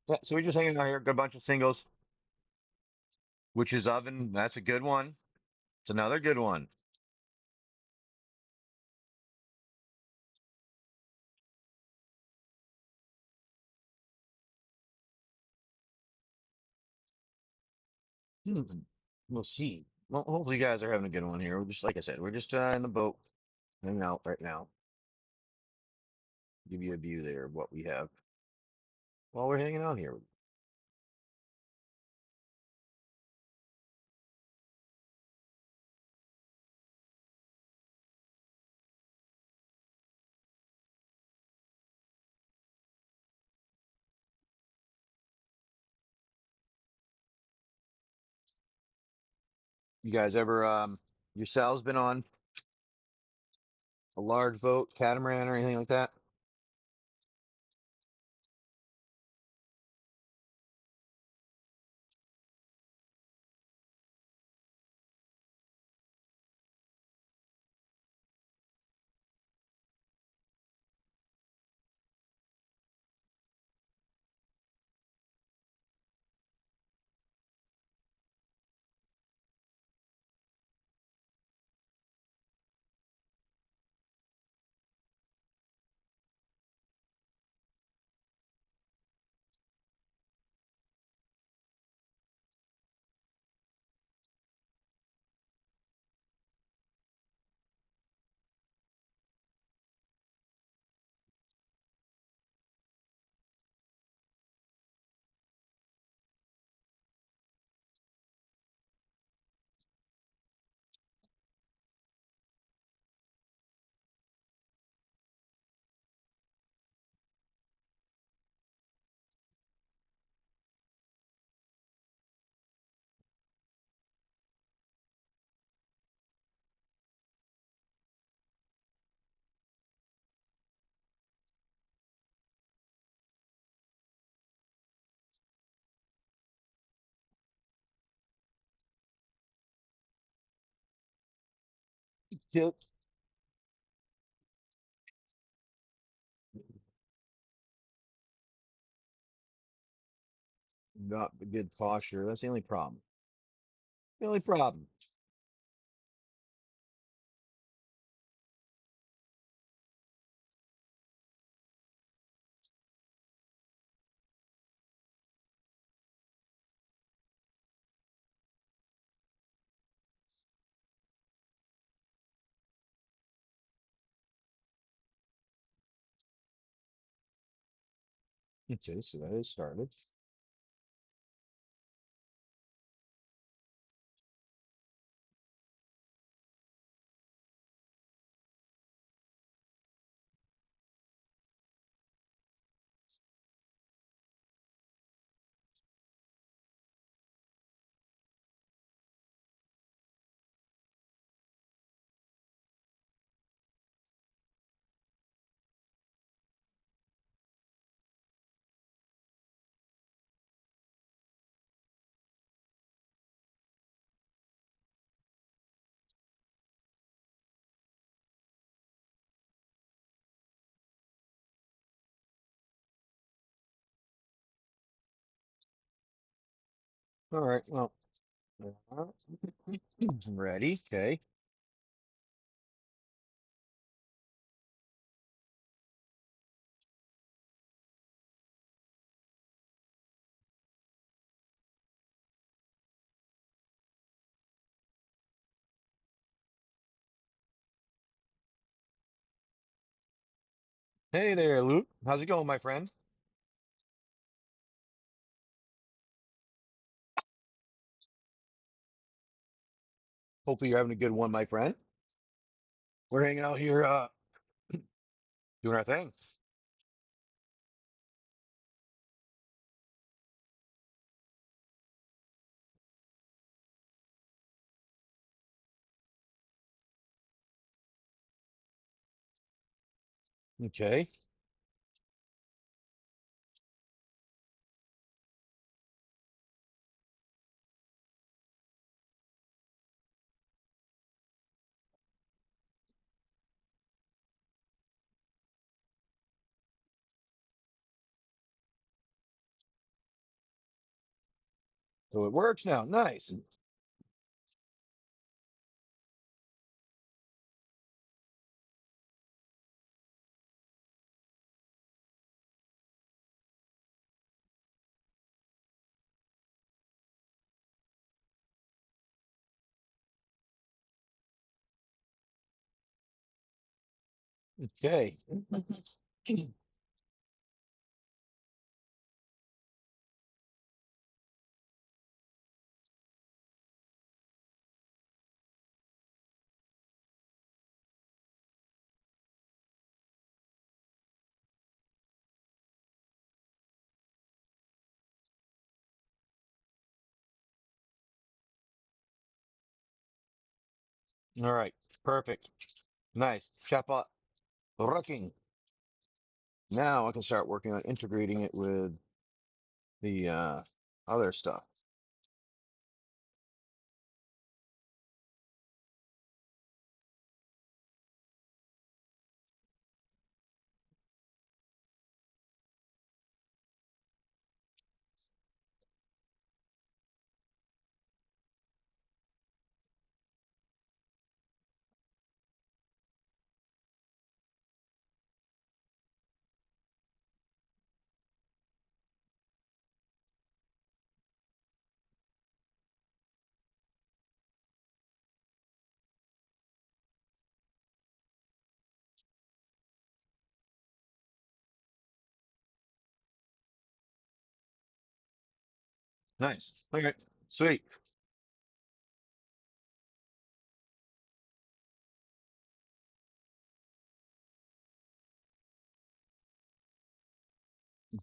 Yeah, so we're just hanging out here, got a bunch of singles, which is oven. That's a good one. It's another good one. Hmm. We'll see. Well, hopefully you guys are having a good one here. We're just, like I said, we're just in the boat, hanging out right now. Give you a view there of what we have while we're hanging out here. You guys ever, yourselves been on a large boat, catamaran or anything like that? Still not a good posture. That's the only problem. The only problem. Okay, so that is started. All right. Well, I'm ready. Okay. Hey there, Luke. How's it going, my friend? Hopefully you're having a good one, my friend. We're hanging out here, doing our thing. Okay. So it works now. Nice. Okay. All right. Perfect. Nice. Chapa rocking. Now I can start working on integrating it with the other stuff. Nice. Okay. Sweet.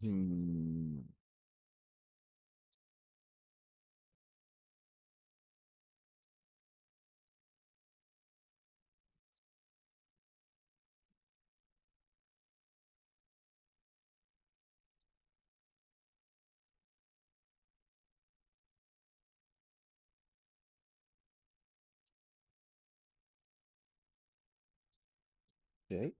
Hmm. Okay.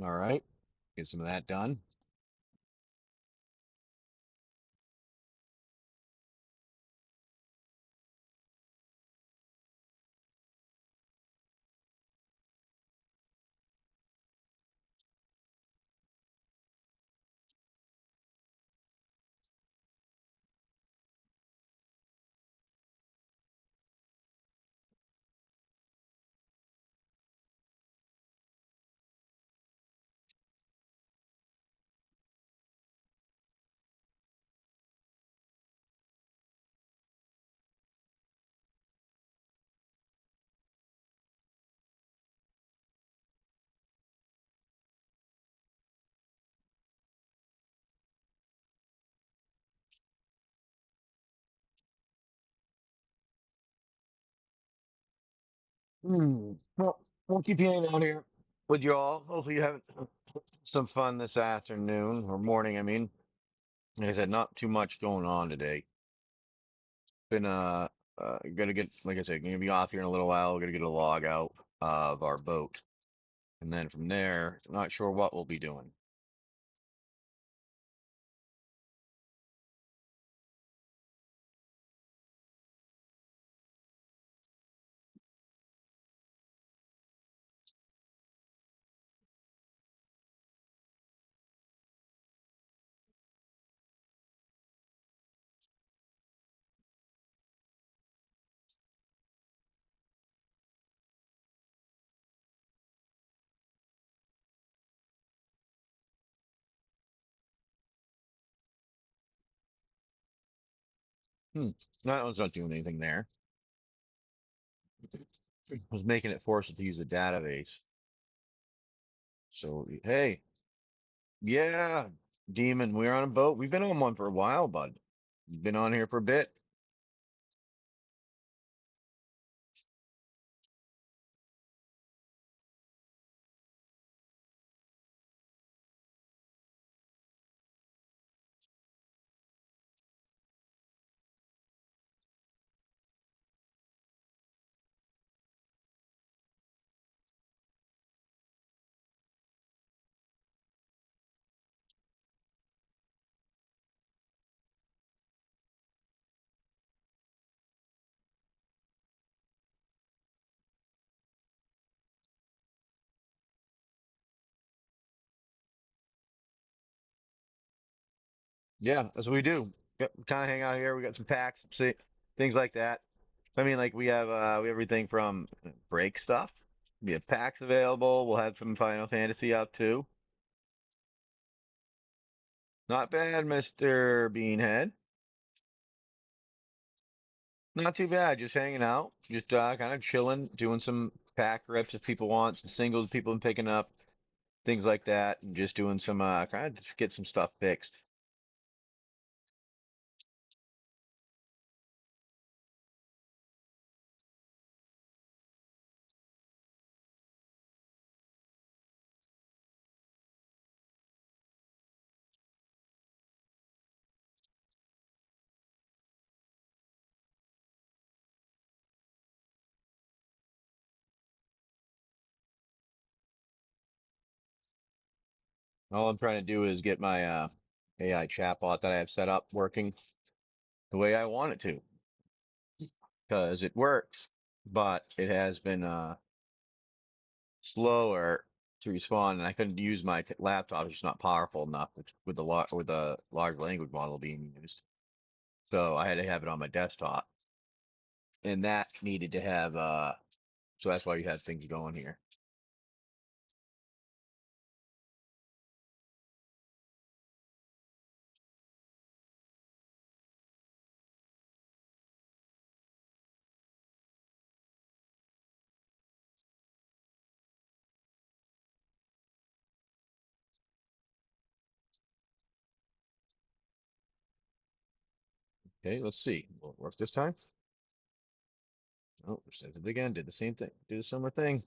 All right. Get some of that done. Well, we'll keep hanging out here with you all. Hopefully, you have some fun this afternoon or morning. I mean, like I said, not too much going on today. Been gonna get like I said, gonna be off here in a little while. We're gonna get a log out of our boat, and then from there, not sure what we'll be doing. Hmm. That one's not doing anything there. Was making it force it to use the database. So hey, yeah, Demon, we're on a boat. We've been on one for a while, bud. Been on here for a bit. Yeah, that's what we do. Yep, kind of hang out here. We got some packs, things like that. I mean, like we have everything from break stuff. We have packs available. We'll have some Final Fantasy up too. Not bad, Mr. Beanhead. Not too bad. Just hanging out, just kind of chilling, doing some pack reps if people want, some singles people been picking up, things like that, and just doing some kind of just get some stuff fixed. All I'm trying to do is get my AI chatbot that I have set up working the way I want it to, because it works, but it has been slower to respond, and I couldn't use my laptop; it's just not powerful enough with the large language model being used. So I had to have it on my desktop, and that needed to have so that's why you have things going here. Okay, let's see. Will it work this time? Oh, sent it again. Did the same thing. Did a similar thing.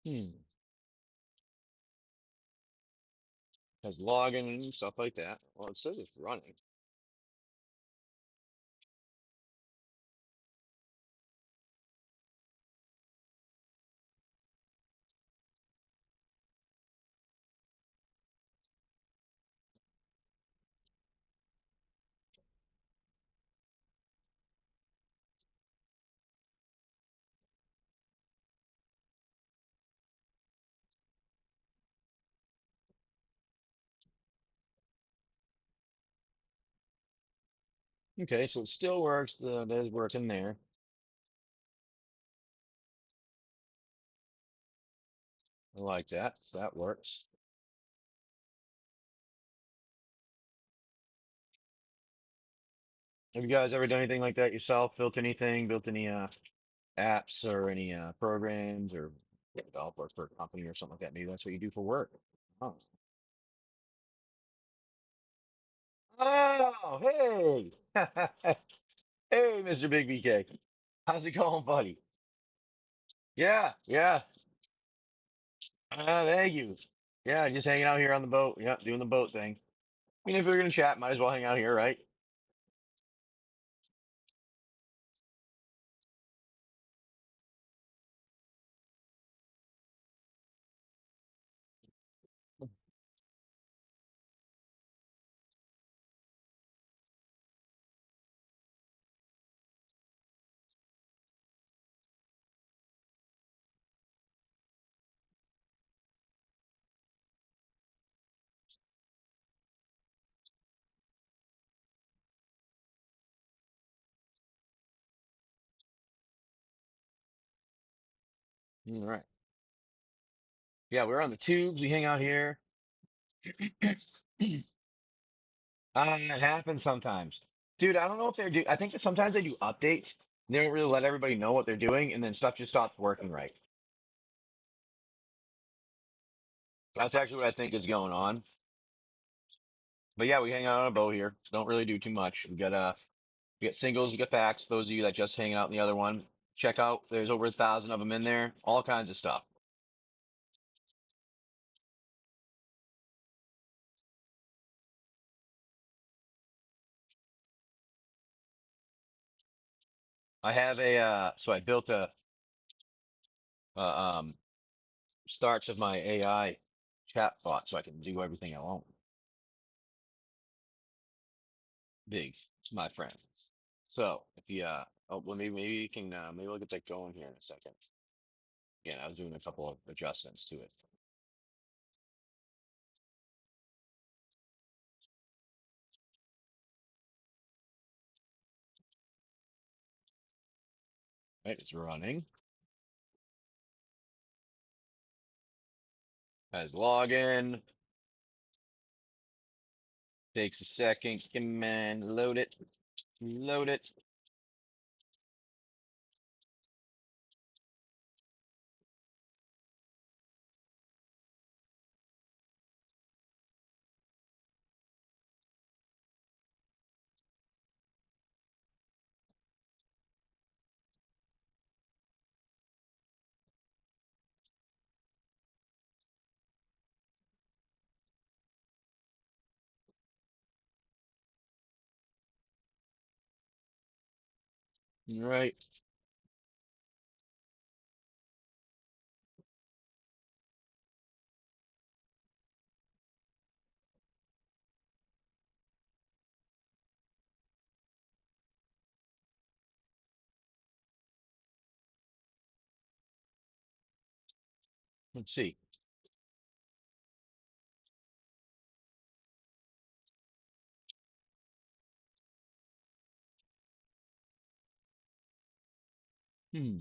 Hmm. Has login and stuff like that. Well, it says it's running. Okay, so it still works. That is working there. I like that. So that works. Have you guys ever done anything like that yourself? Built anything? Built any apps or any programs or develop work for a company or something like that? Maybe that's what you do for work. Oh, oh hey. Hey, Mr. Big BK. How's it going, buddy? Yeah, yeah. Thank you. Yeah, just hanging out here on the boat. Yeah, doing the boat thing. I mean, if we're gonna chat, might as well hang out here, right? All right. Yeah, we're on the tubes. We hang out here. It happens sometimes. Dude, I don't know if they're do. I think that sometimes they do updates. They don't really let everybody know what they're doing, and then stuff just stops working right. That's actually what I think is going on. But yeah, we hang out on a boat here. Don't really do too much. We got singles, we got packs. Those of you that just hang out in the other one, check out. There's over 1,000 of them in there. All kinds of stuff. I have so I built uh um starts of my AI chat bot so I can do everything I want. Big, my friend. So if you oh well maybe you can maybe we'll get that going here in a second. Again, I was doing a couple of adjustments to it. Right, it's running. Has login. Takes a second. Come on, load it. Load it. Right. Let's see. Hmm.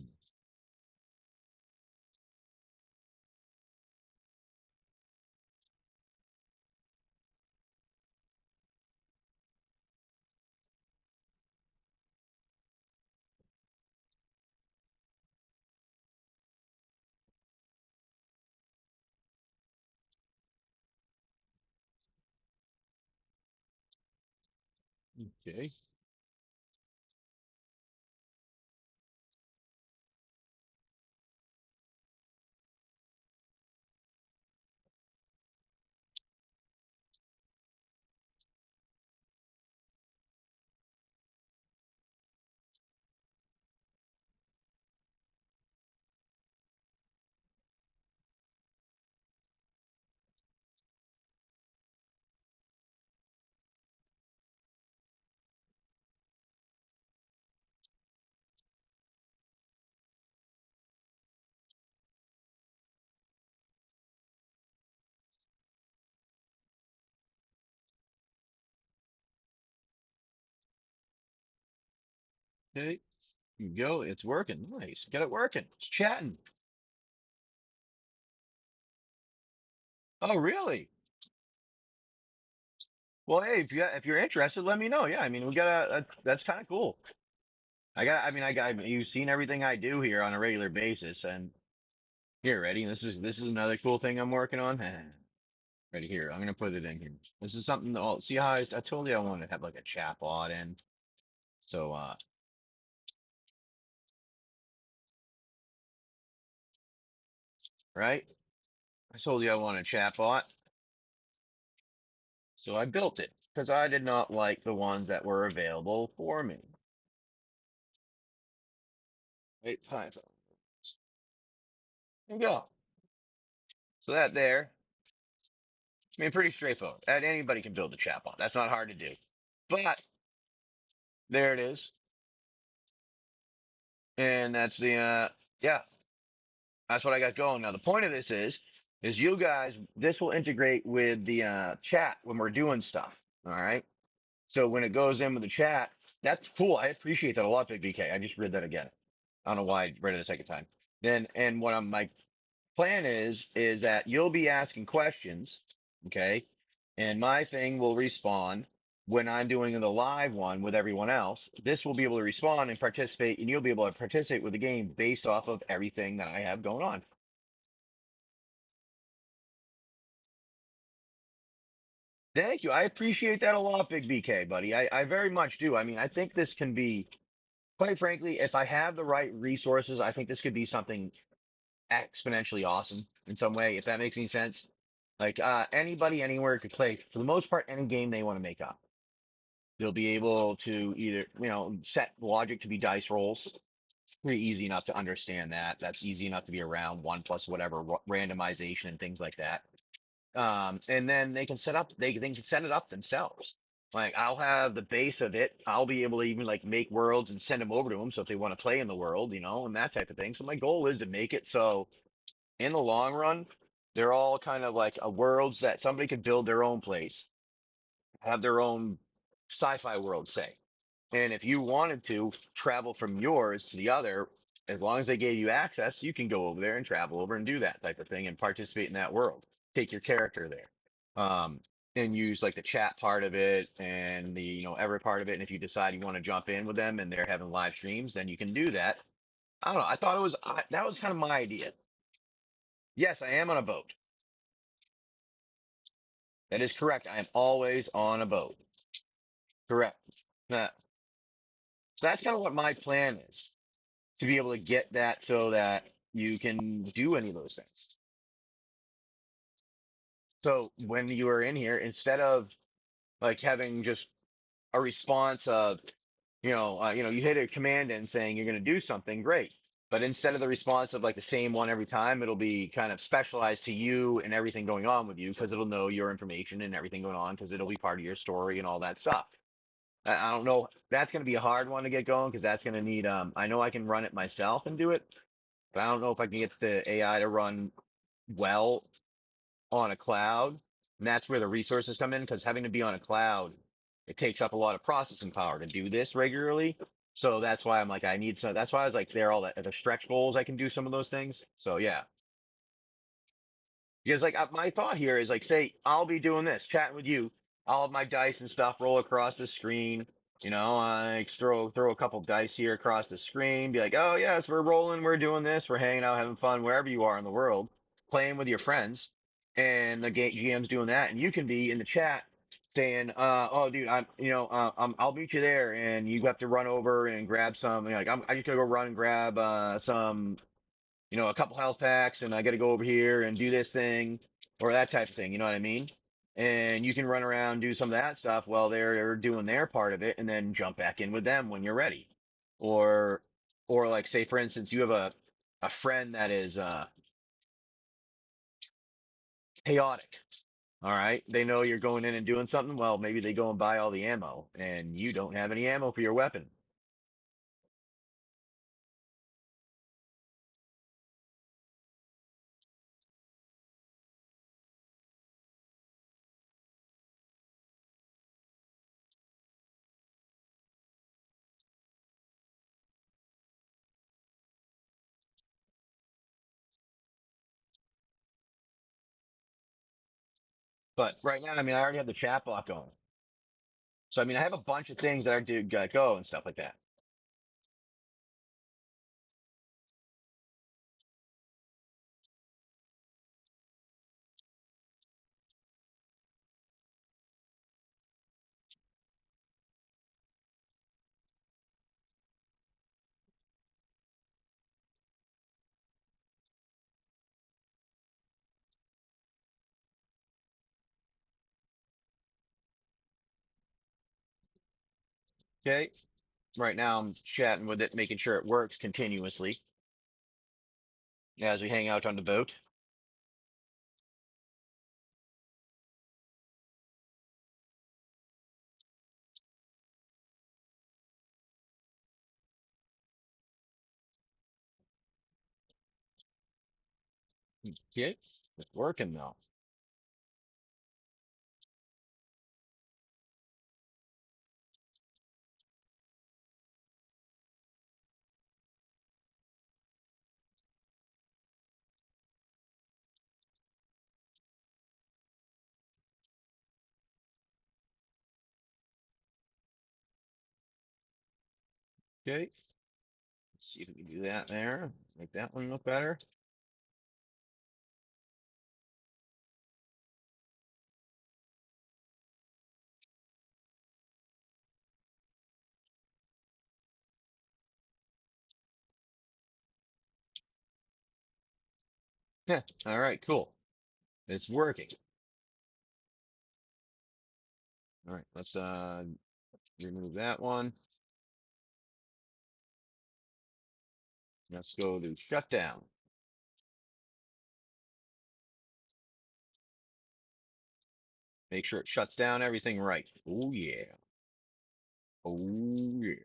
Okay. Okay, you go. It's working. Nice. Get it working. It's chatting. Oh, really? Well, hey, if you're interested, let me know. Yeah, I mean, we got that's kind of cool. I mean, you've seen everything I do here on a regular basis, and here, ready? This is another cool thing I'm working on. Ready here. I'm gonna put it in here. This is something. Oh, see how I told you I wanted to have like a chat bot in. So, right? I told you I want a chat bot, so I built it because I did not like the ones that were available for me. Wait, Python. There you go. So that there. I mean, pretty straightforward. And anybody can build a chatbot. That's not hard to do. But there it is. And that's yeah, that's what I got going. Now, the point of this is you guys, this will integrate with the, chat when we're doing stuff. All right. So when it goes in with the chat, that's cool. I appreciate that a lot, Big BK. I just read that again. I don't know why I read it a second time. Then, and what I'm like, plan is that you'll be asking questions, okay? And my thing will respond when I'm doing the live one with everyone else. This will be able to respond and participate, and you'll be able to participate with the game based off of everything that I have going on. Thank you. I appreciate that a lot, Big BK, buddy. I very much do. I mean, I think this can be, quite frankly, if I have the right resources, I think this could be something exponentially awesome in some way, if that makes any sense. Like anybody anywhere could play for the most part any game they want to make up. They'll be able to either, set logic to be dice rolls. Pretty easy enough to understand that. That's easy enough to be around one plus whatever randomization and things like that. And then they can set it up themselves. Like I'll have the base of it. I'll be able to even like make worlds and send them over to them. So if they want to play in the world, and that type of thing. So my goal is to make it so in the long run, they're all kind of like a worlds that somebody could build their own place, have their own sci-fi world, say. And if you wanted to travel from yours to the other, as long as they gave you access, you can go over there and travel over and do that type of thing and participate in that world. Take your character there. Um, and use like the chat part of it and the, every part of it. And if you decide you want to jump in with them and they're having live streams, then you can do that. I don't know. I thought that was kind of my idea. Yes, I am on a boat. That is correct. I am always on a boat. Correct. Yeah. So that's kind of what my plan is, to be able to get that so that you can do any of those things. So when you are in here, instead of like having just a response of, you hit a command in saying you're going to do something, great. But instead of the response of like the same one every time, it'll be kind of specialized to you and everything going on with you because it'll know your information and everything going on because it'll be part of your story and all that stuff. I don't know. That's going to be a hard one to get going because that's going to need. I know I can run it myself and do it, but I don't know if I can get the AI to run well on a cloud. And that's where the resources come in because having to be on a cloud, it takes up a lot of processing power to do this regularly. So that's why I'm like, I need some. That's why I was like, there all the stretch goals. I can do some of those things. So yeah. Because like my thought here is like, say I'll be doing this, chatting with you. I'll have my dice and stuff roll across the screen. I throw a couple dice here across the screen. Be like, oh yes, we're rolling, we're doing this, we're hanging out, having fun wherever you are in the world, playing with your friends, and the GM's doing that, and you can be in the chat saying, oh dude, I'll meet you there, and you have to run over and grab some. Like I just gotta go run and grab some a couple health packs and I got to go over here and do this thing or that type of thing. You know what I mean? And you can run around, do some of that stuff while they're doing their part of it and then jump back in with them when you're ready. Or, or like say, for instance, you have a friend that is, chaotic. All right. They know you're going in and doing something. Well, maybe they go and buy all the ammo and you don't have any ammo for your weapon. But right now, I mean, I already have the chat bot going. So, I mean, I have a bunch of things that I do go and stuff like that. Okay. Right now, I'm chatting with it, making sure it works continuously as we hang out on the boat. Okay. It's working though. Okay. Let's see if we can do that there. Make that one look better. Yeah. All right. Cool. It's working. All right. Let's remove that one. Let's go to shutdown. Make sure it shuts down everything right. Oh yeah. Oh yeah.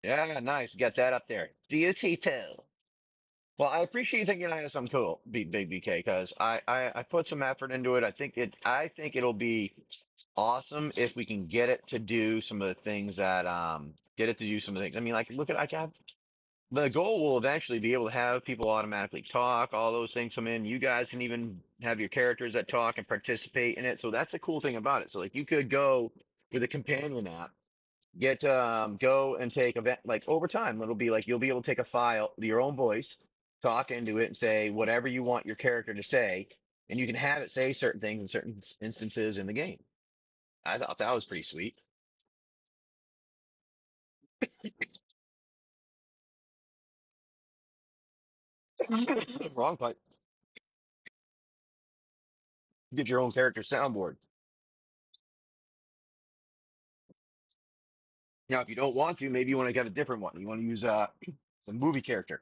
Yeah, nice. Get that up there. Beautiful. Well, I appreciate you thinking I have something cool, Big BK, because I put some effort into it. I think it'll be awesome if we can get it to do some of the things that get it to do some of the things. I mean, like look at I have the goal will eventually be able to have people automatically talk, all those things come in. You guys can even have your characters that talk and participate in it. So that's the cool thing about it. So like you could go with a companion app, get go and take event like over time it'll be like you'll be able to take a file, your own voice, talk into it and say whatever you want your character to say, and you can have it say certain things in certain instances in the game. I thought that was pretty sweet. Wrong pipe. Get your own character soundboard. Now, if you don't want to, maybe you want to get a different one. You want to use some movie character.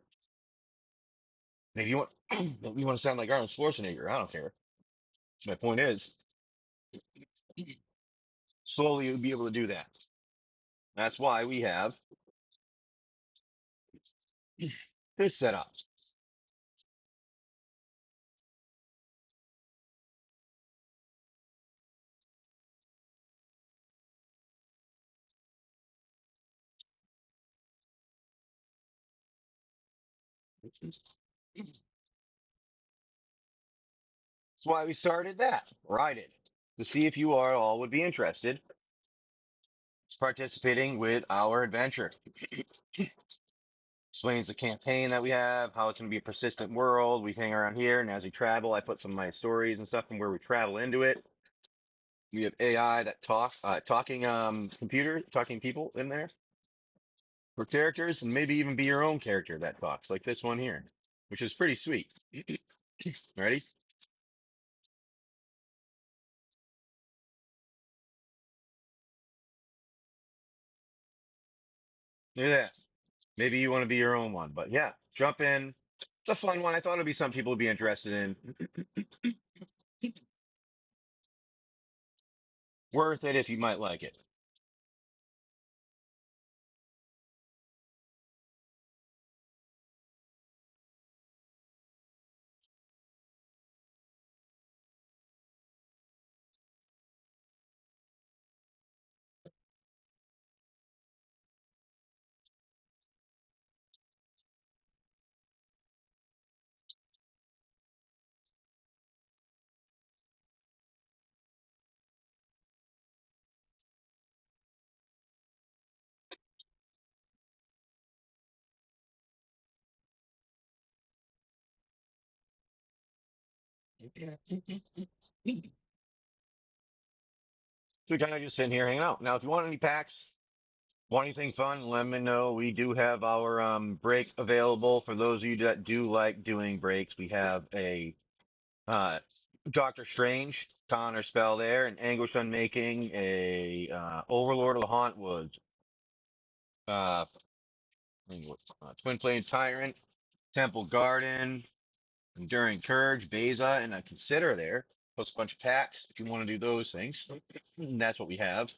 Maybe you want maybe you want to sound like Arnold Schwarzenegger. I don't care. My point is, slowly you'll be able to do that. That's why we have this set up. That's why we started that. Or I did. To see if you are all would be interested participating with our adventure. Explains the campaign that we have, how it's going to be a persistent world. We hang around here, and as we travel, I put some of my stories and stuff from where we travel into it. We have AI that talking computer, talking people in there for characters, and maybe even be your own character that talks, like this one here, which is pretty sweet. Ready? Look at that. Maybe you want to be your own one, but yeah, jump in. It's a fun one. I thought it'd be something people would be interested in. Worth it if you might like it. So we kind of just sitting here hanging out. Now, if you want any packs, want anything fun, let me know. We do have our break available for those of you that do like doing breaks. We have a uh, Doctor Strange counter spell there, an Anguish Unmaking, a Overlord of the Hauntwoods, uh, Twin Flame Tyrant, Temple Garden, Enduring Courage, Beza, and a Consider there. Plus a bunch of packs if you want to do those things. And that's what we have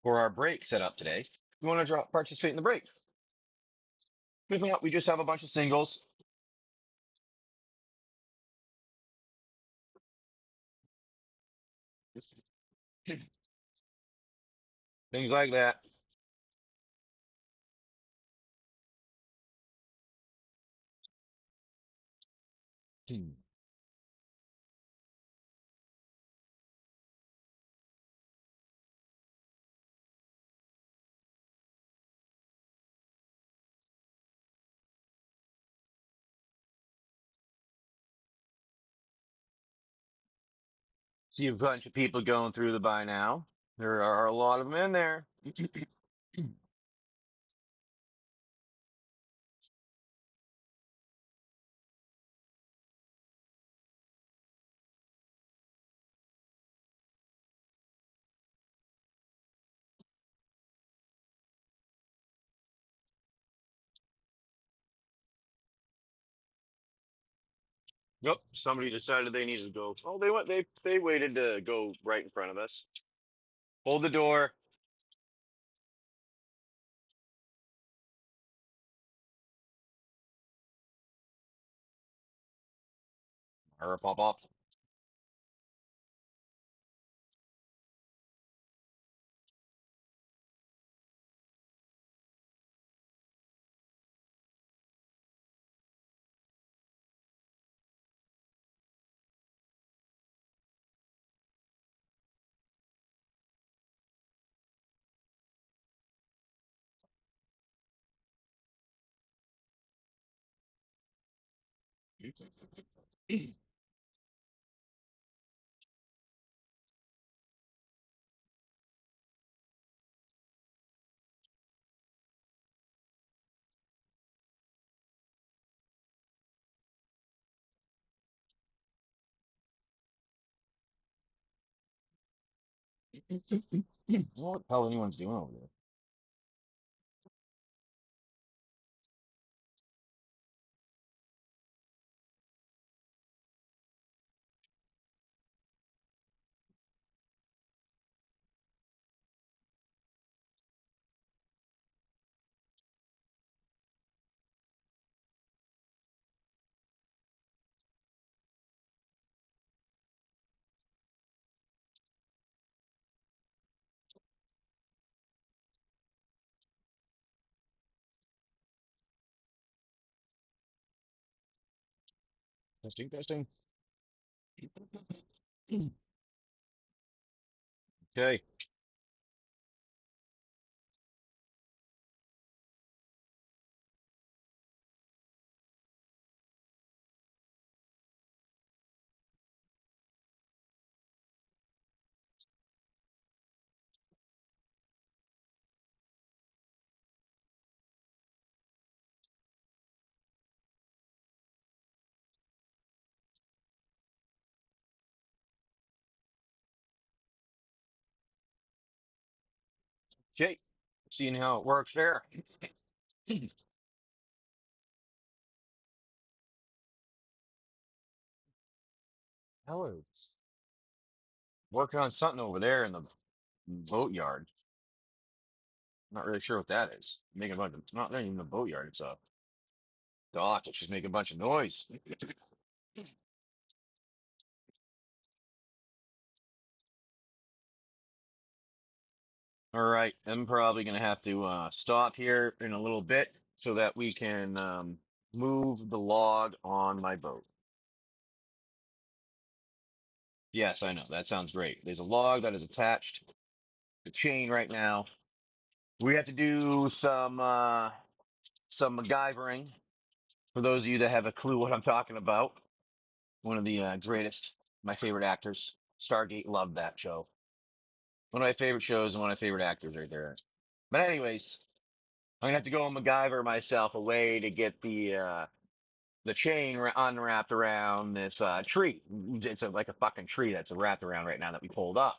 for our break set up today. You want to participate in the break? If not, we just have a bunch of singles. Things like that. See a bunch of people going through the buy now. There are a lot of them in there. Yep, somebody decided they needed to go. Oh, they waited to go right in front of us. Hold the door. Or pop up. What the hell anyone's doing over there? Testing, testing. Okay. Okay. Seeing how it works there. Hello. Working on something over there in the boat yard. Not really sure what that is. Making a bunch of, not even a boat yard. It's a dock. It's just making a bunch of noise. All right. I'm probably going to have to stop here in a little bit so that we can move the log on my boat. Yes, I know. That sounds great. There's a log that is attached to the chain right now. We have to do some MacGyvering for those of you that have a clue what I'm talking about. One of the greatest, my favorite actors. Stargate, loved that show. One of my favorite shows and one of my favorite actors right there. But anyways, I'm gonna have to go and MacGyver myself a way to get the chain unwrapped around this tree. It's like a fucking tree that's wrapped around right now that we pulled up.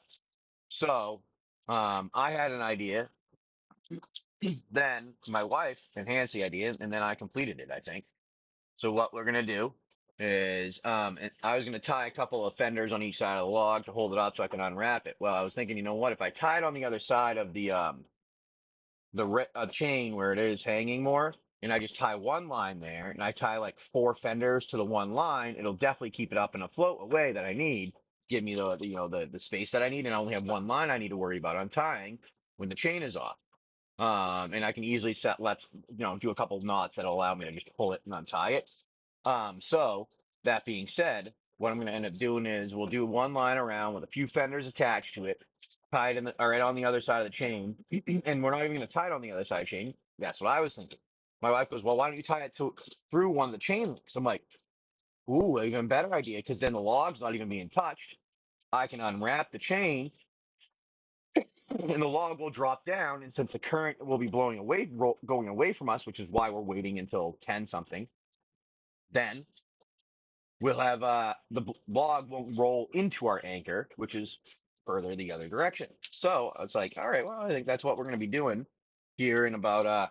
So I had an idea. Then my wife enhanced the idea, and then I completed it, I think. So what we're gonna do is, and I was gonna tie a couple of fenders on each side of the log to hold it up so I can unwrap it. Well, I was thinking, you know what? If I tie it on the other side of the chain where it is hanging more, and I just tie one line there, and I tie like four fenders to the one line, it'll definitely keep it up and afloat away that I need, give me the space that I need, and I only have one line I need to worry about untying when the chain is off. And I can easily do a couple of knots that'll allow me to just pull it and untie it. So that being said, what I'm going to end up doing is we'll do one line around with a few fenders attached to it, tied right on the other side of the chain, and we're not even going to tie it on the other side of the chain. That's what I was thinking. My wife goes, "Well, why don't you tie it through one of the chain links?" I'm like, "Ooh, even better idea, because then the log's not even being touched. I can unwrap the chain and the log will drop down. And since the current will be going away from us, which is why we're waiting until 10 something, then we'll have the log won't roll into our anchor, which is further the other direction. So it's like, all right, well, I think that's what we're going to be doing here in about, I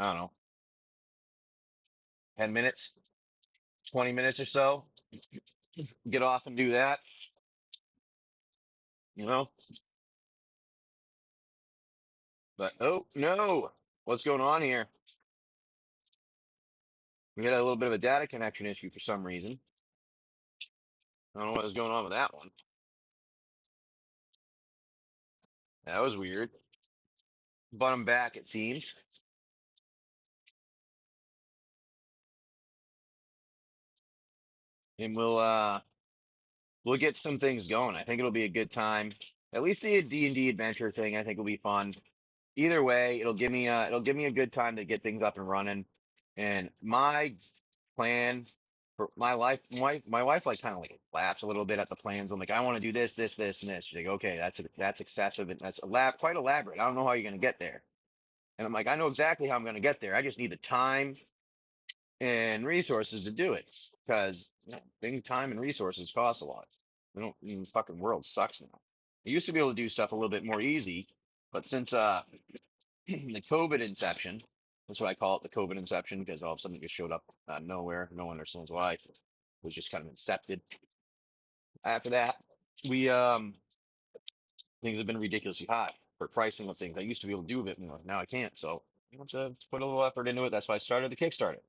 don't know, 10 minutes, 20 minutes or so. Get off and do that, you know? But oh no, what's going on here? We had a little bit of a data connection issue for some reason. I don't know what was going on with that one. That was weird. But I'm back, it seems. And we'll get some things going. I think it'll be a good time. At least the D&D adventure thing, I think will be fun. Either way, it'll give me a good time to get things up and running. And my plan for my life, my wife like kind of like laughs a little bit at the plans. I'm like, I want to do this, this, this, and this. She's like, okay, that's excessive and that's quite elaborate. I don't know how you're gonna get there. And I'm like, I know exactly how I'm gonna get there. I just need the time and resources to do it because thing, time and resources cost a lot. We don't, the fucking world sucks now. I used to be able to do stuff a little bit more easy, but since the COVID inception, that's what I call it, the COVID inception, because all of a sudden it just showed up out of nowhere. No one understands why. It was just kind of incepted. After that, we things have been ridiculously high for pricing of things. I used to be able to do a bit more. Now I can't. So you have to put a little effort into it. That's why I started the Kickstarter.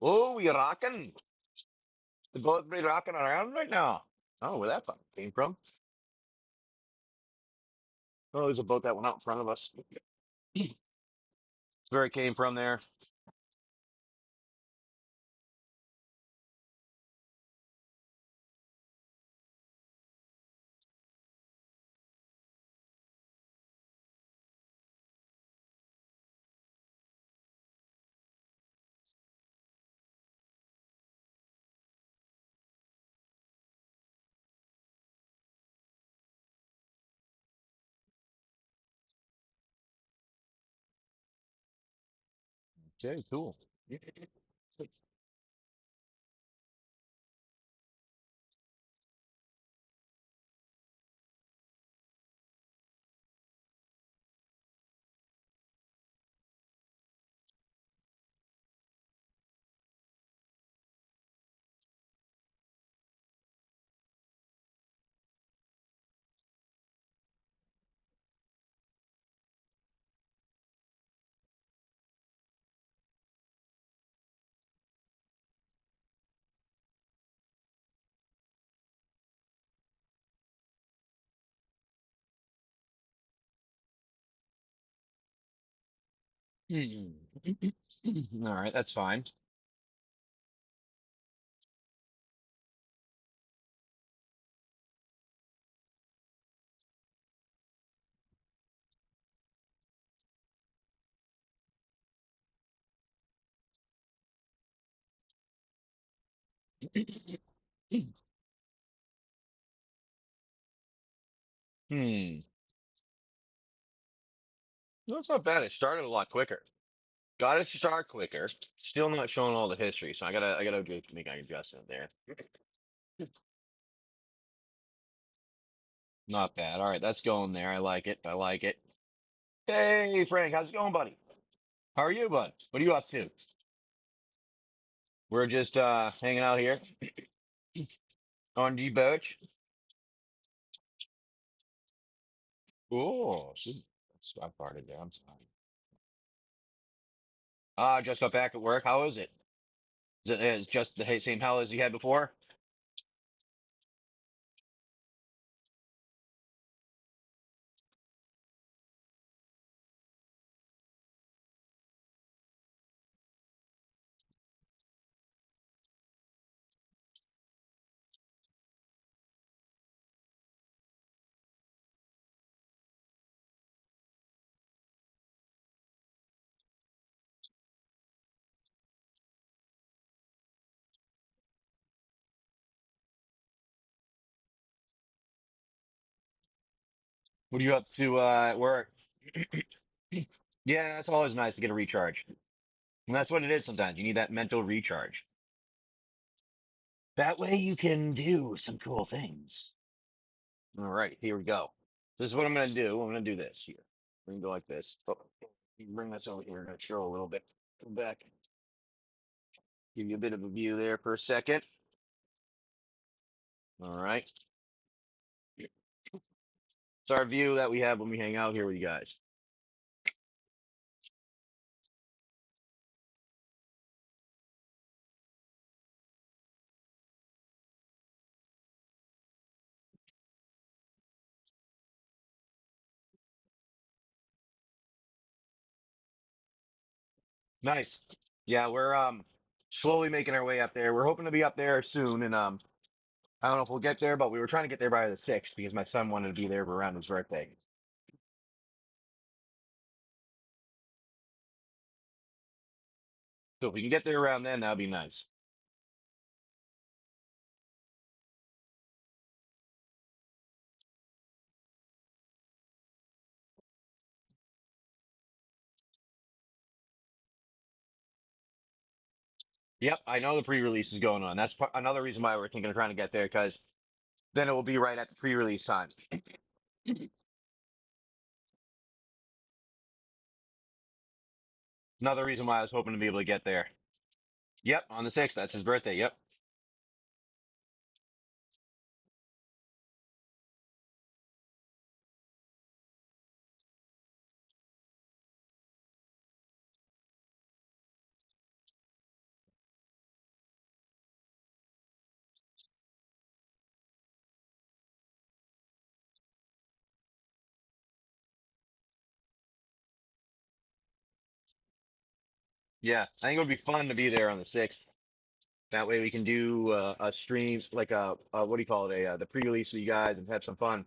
Oh, we rocking. The boat be rocking around right now. Oh, where that fucking came from? Oh, there's a boat that went out in front of us. Where it came from there. Okay, cool. Hmm. All right, that's fine. Hmm. No, it's not bad. It started a lot quicker. Got it to start quicker. Still not showing all the history, so I gotta make an adjustment there. Not bad. All right, that's going there. I like it. I like it. Hey, Frank, how's it going, buddy? How are you, bud? What are you up to? We're just hanging out here on the beach. Oh, see, I farted there. I'm sorry. Just got back at work. How is it? Is it just the same hell as you had before? What are you up to at work? Yeah, it's always nice to get a recharge. And that's what it is sometimes. You need that mental recharge. That way you can do some cool things. All right, here we go. This is what I'm going to do. I'm going to do this here. We're going to go like this. Oh, bring this over here and show a little bit. Come back. Give you a bit of a view there for a second. All right. It's our view that we have when we hang out here with you guys. Nice. Yeah, we're slowly making our way up there. We're hoping to be up there soon, and I don't know if we'll get there, but we were trying to get there by the 6th because my son wanted to be there around his birthday. So if we can get there around then, that'd be nice. Yep, I know the pre-release is going on. That's another reason why we're thinking of trying to get there because then it will be right at the pre-release time. Another reason why I was hoping to be able to get there. Yep, on the 6th. That's his birthday. Yep. Yeah, I think it would be fun to be there on the 6th. That way we can do a stream, like what do you call it? The pre-release with you guys and have some fun.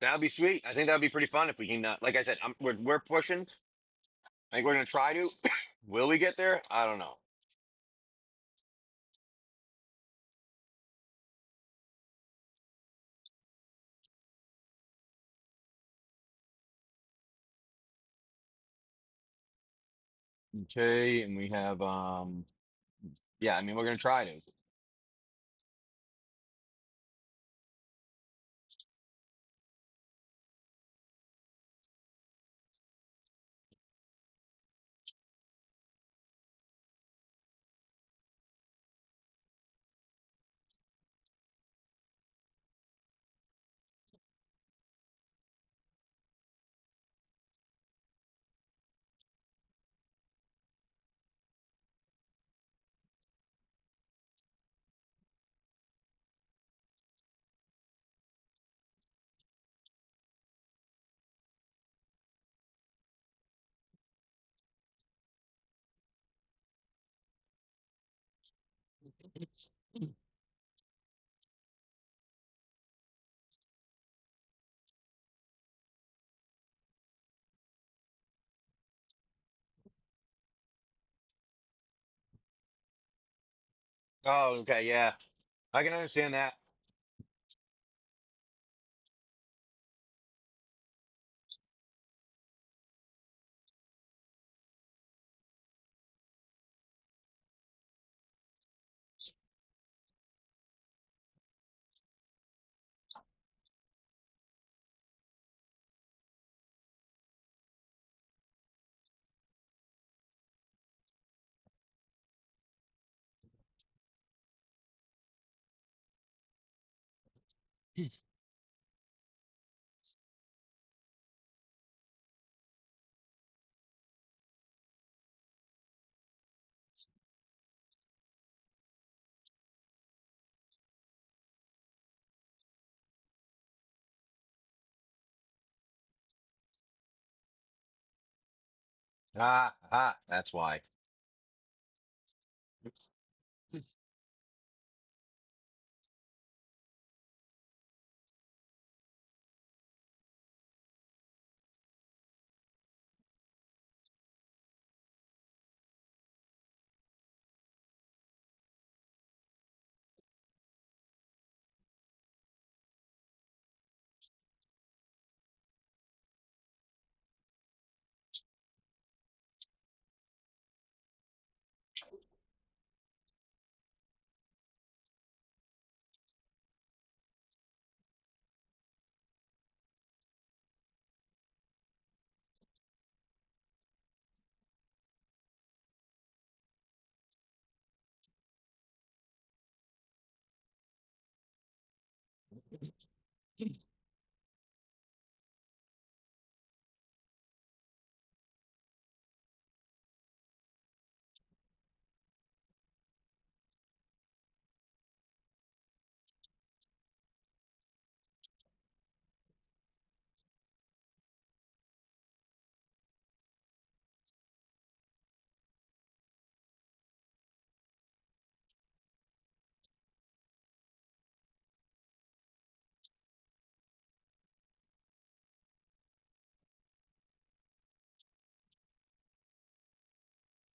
That'd be sweet. I think that'd be pretty fun if we can. Like I said, we're pushing. I think we're gonna try to. Will we get there? I don't know. Okay, and we have yeah, I mean we're gonna try to. Oh, okay, yeah. I can understand that. That's why.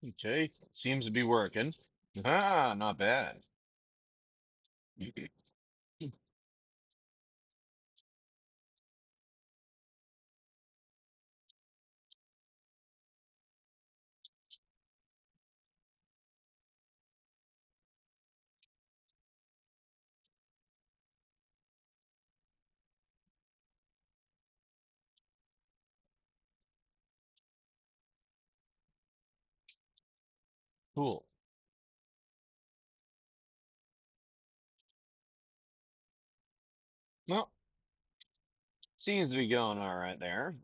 Okay, seems to be working. Not bad. Cool. Well, seems to be going all right there.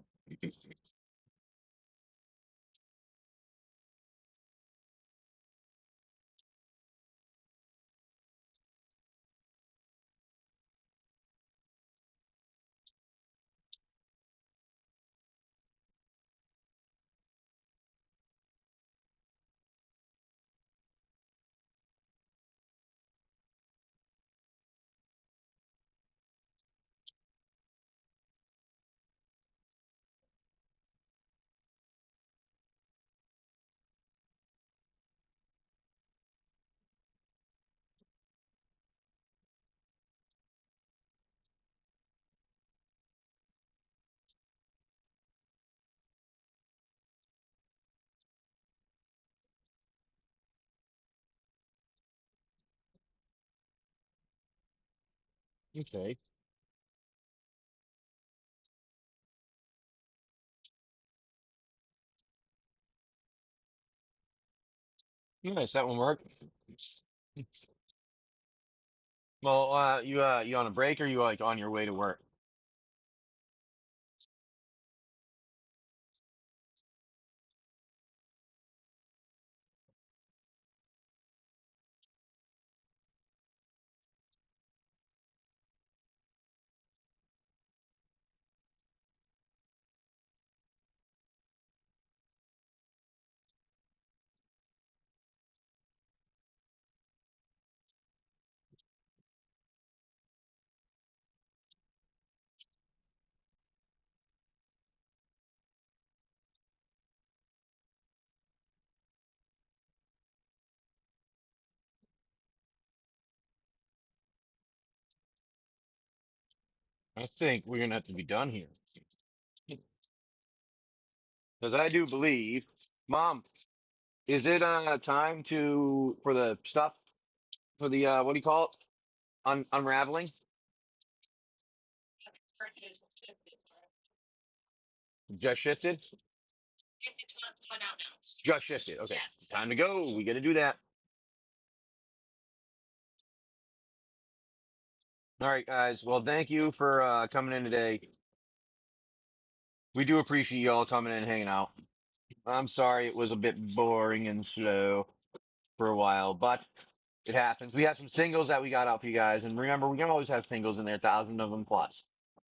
Okay, nice. That one worked. Well, you on a break or you like on your way to work? I think we're gonna have to be done here. Because I do believe, Mom, is it time for the stuff for the what do you call it? Unraveling? Just shifted? Just shifted. Okay. Time to go. We gotta do that. All right, guys. Well, thank you for coming in today. We do appreciate you all coming in and hanging out. I'm sorry it was a bit boring and slow for a while, but it happens. We have some singles that we got out for you guys, and remember, we can always have singles in there, thousands of them plus.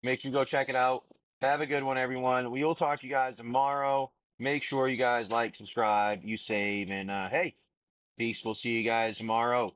Make sure you go check it out. Have a good one, everyone. We will talk to you guys tomorrow. Make sure you guys like, subscribe, you save, and hey, peace. We'll see you guys tomorrow.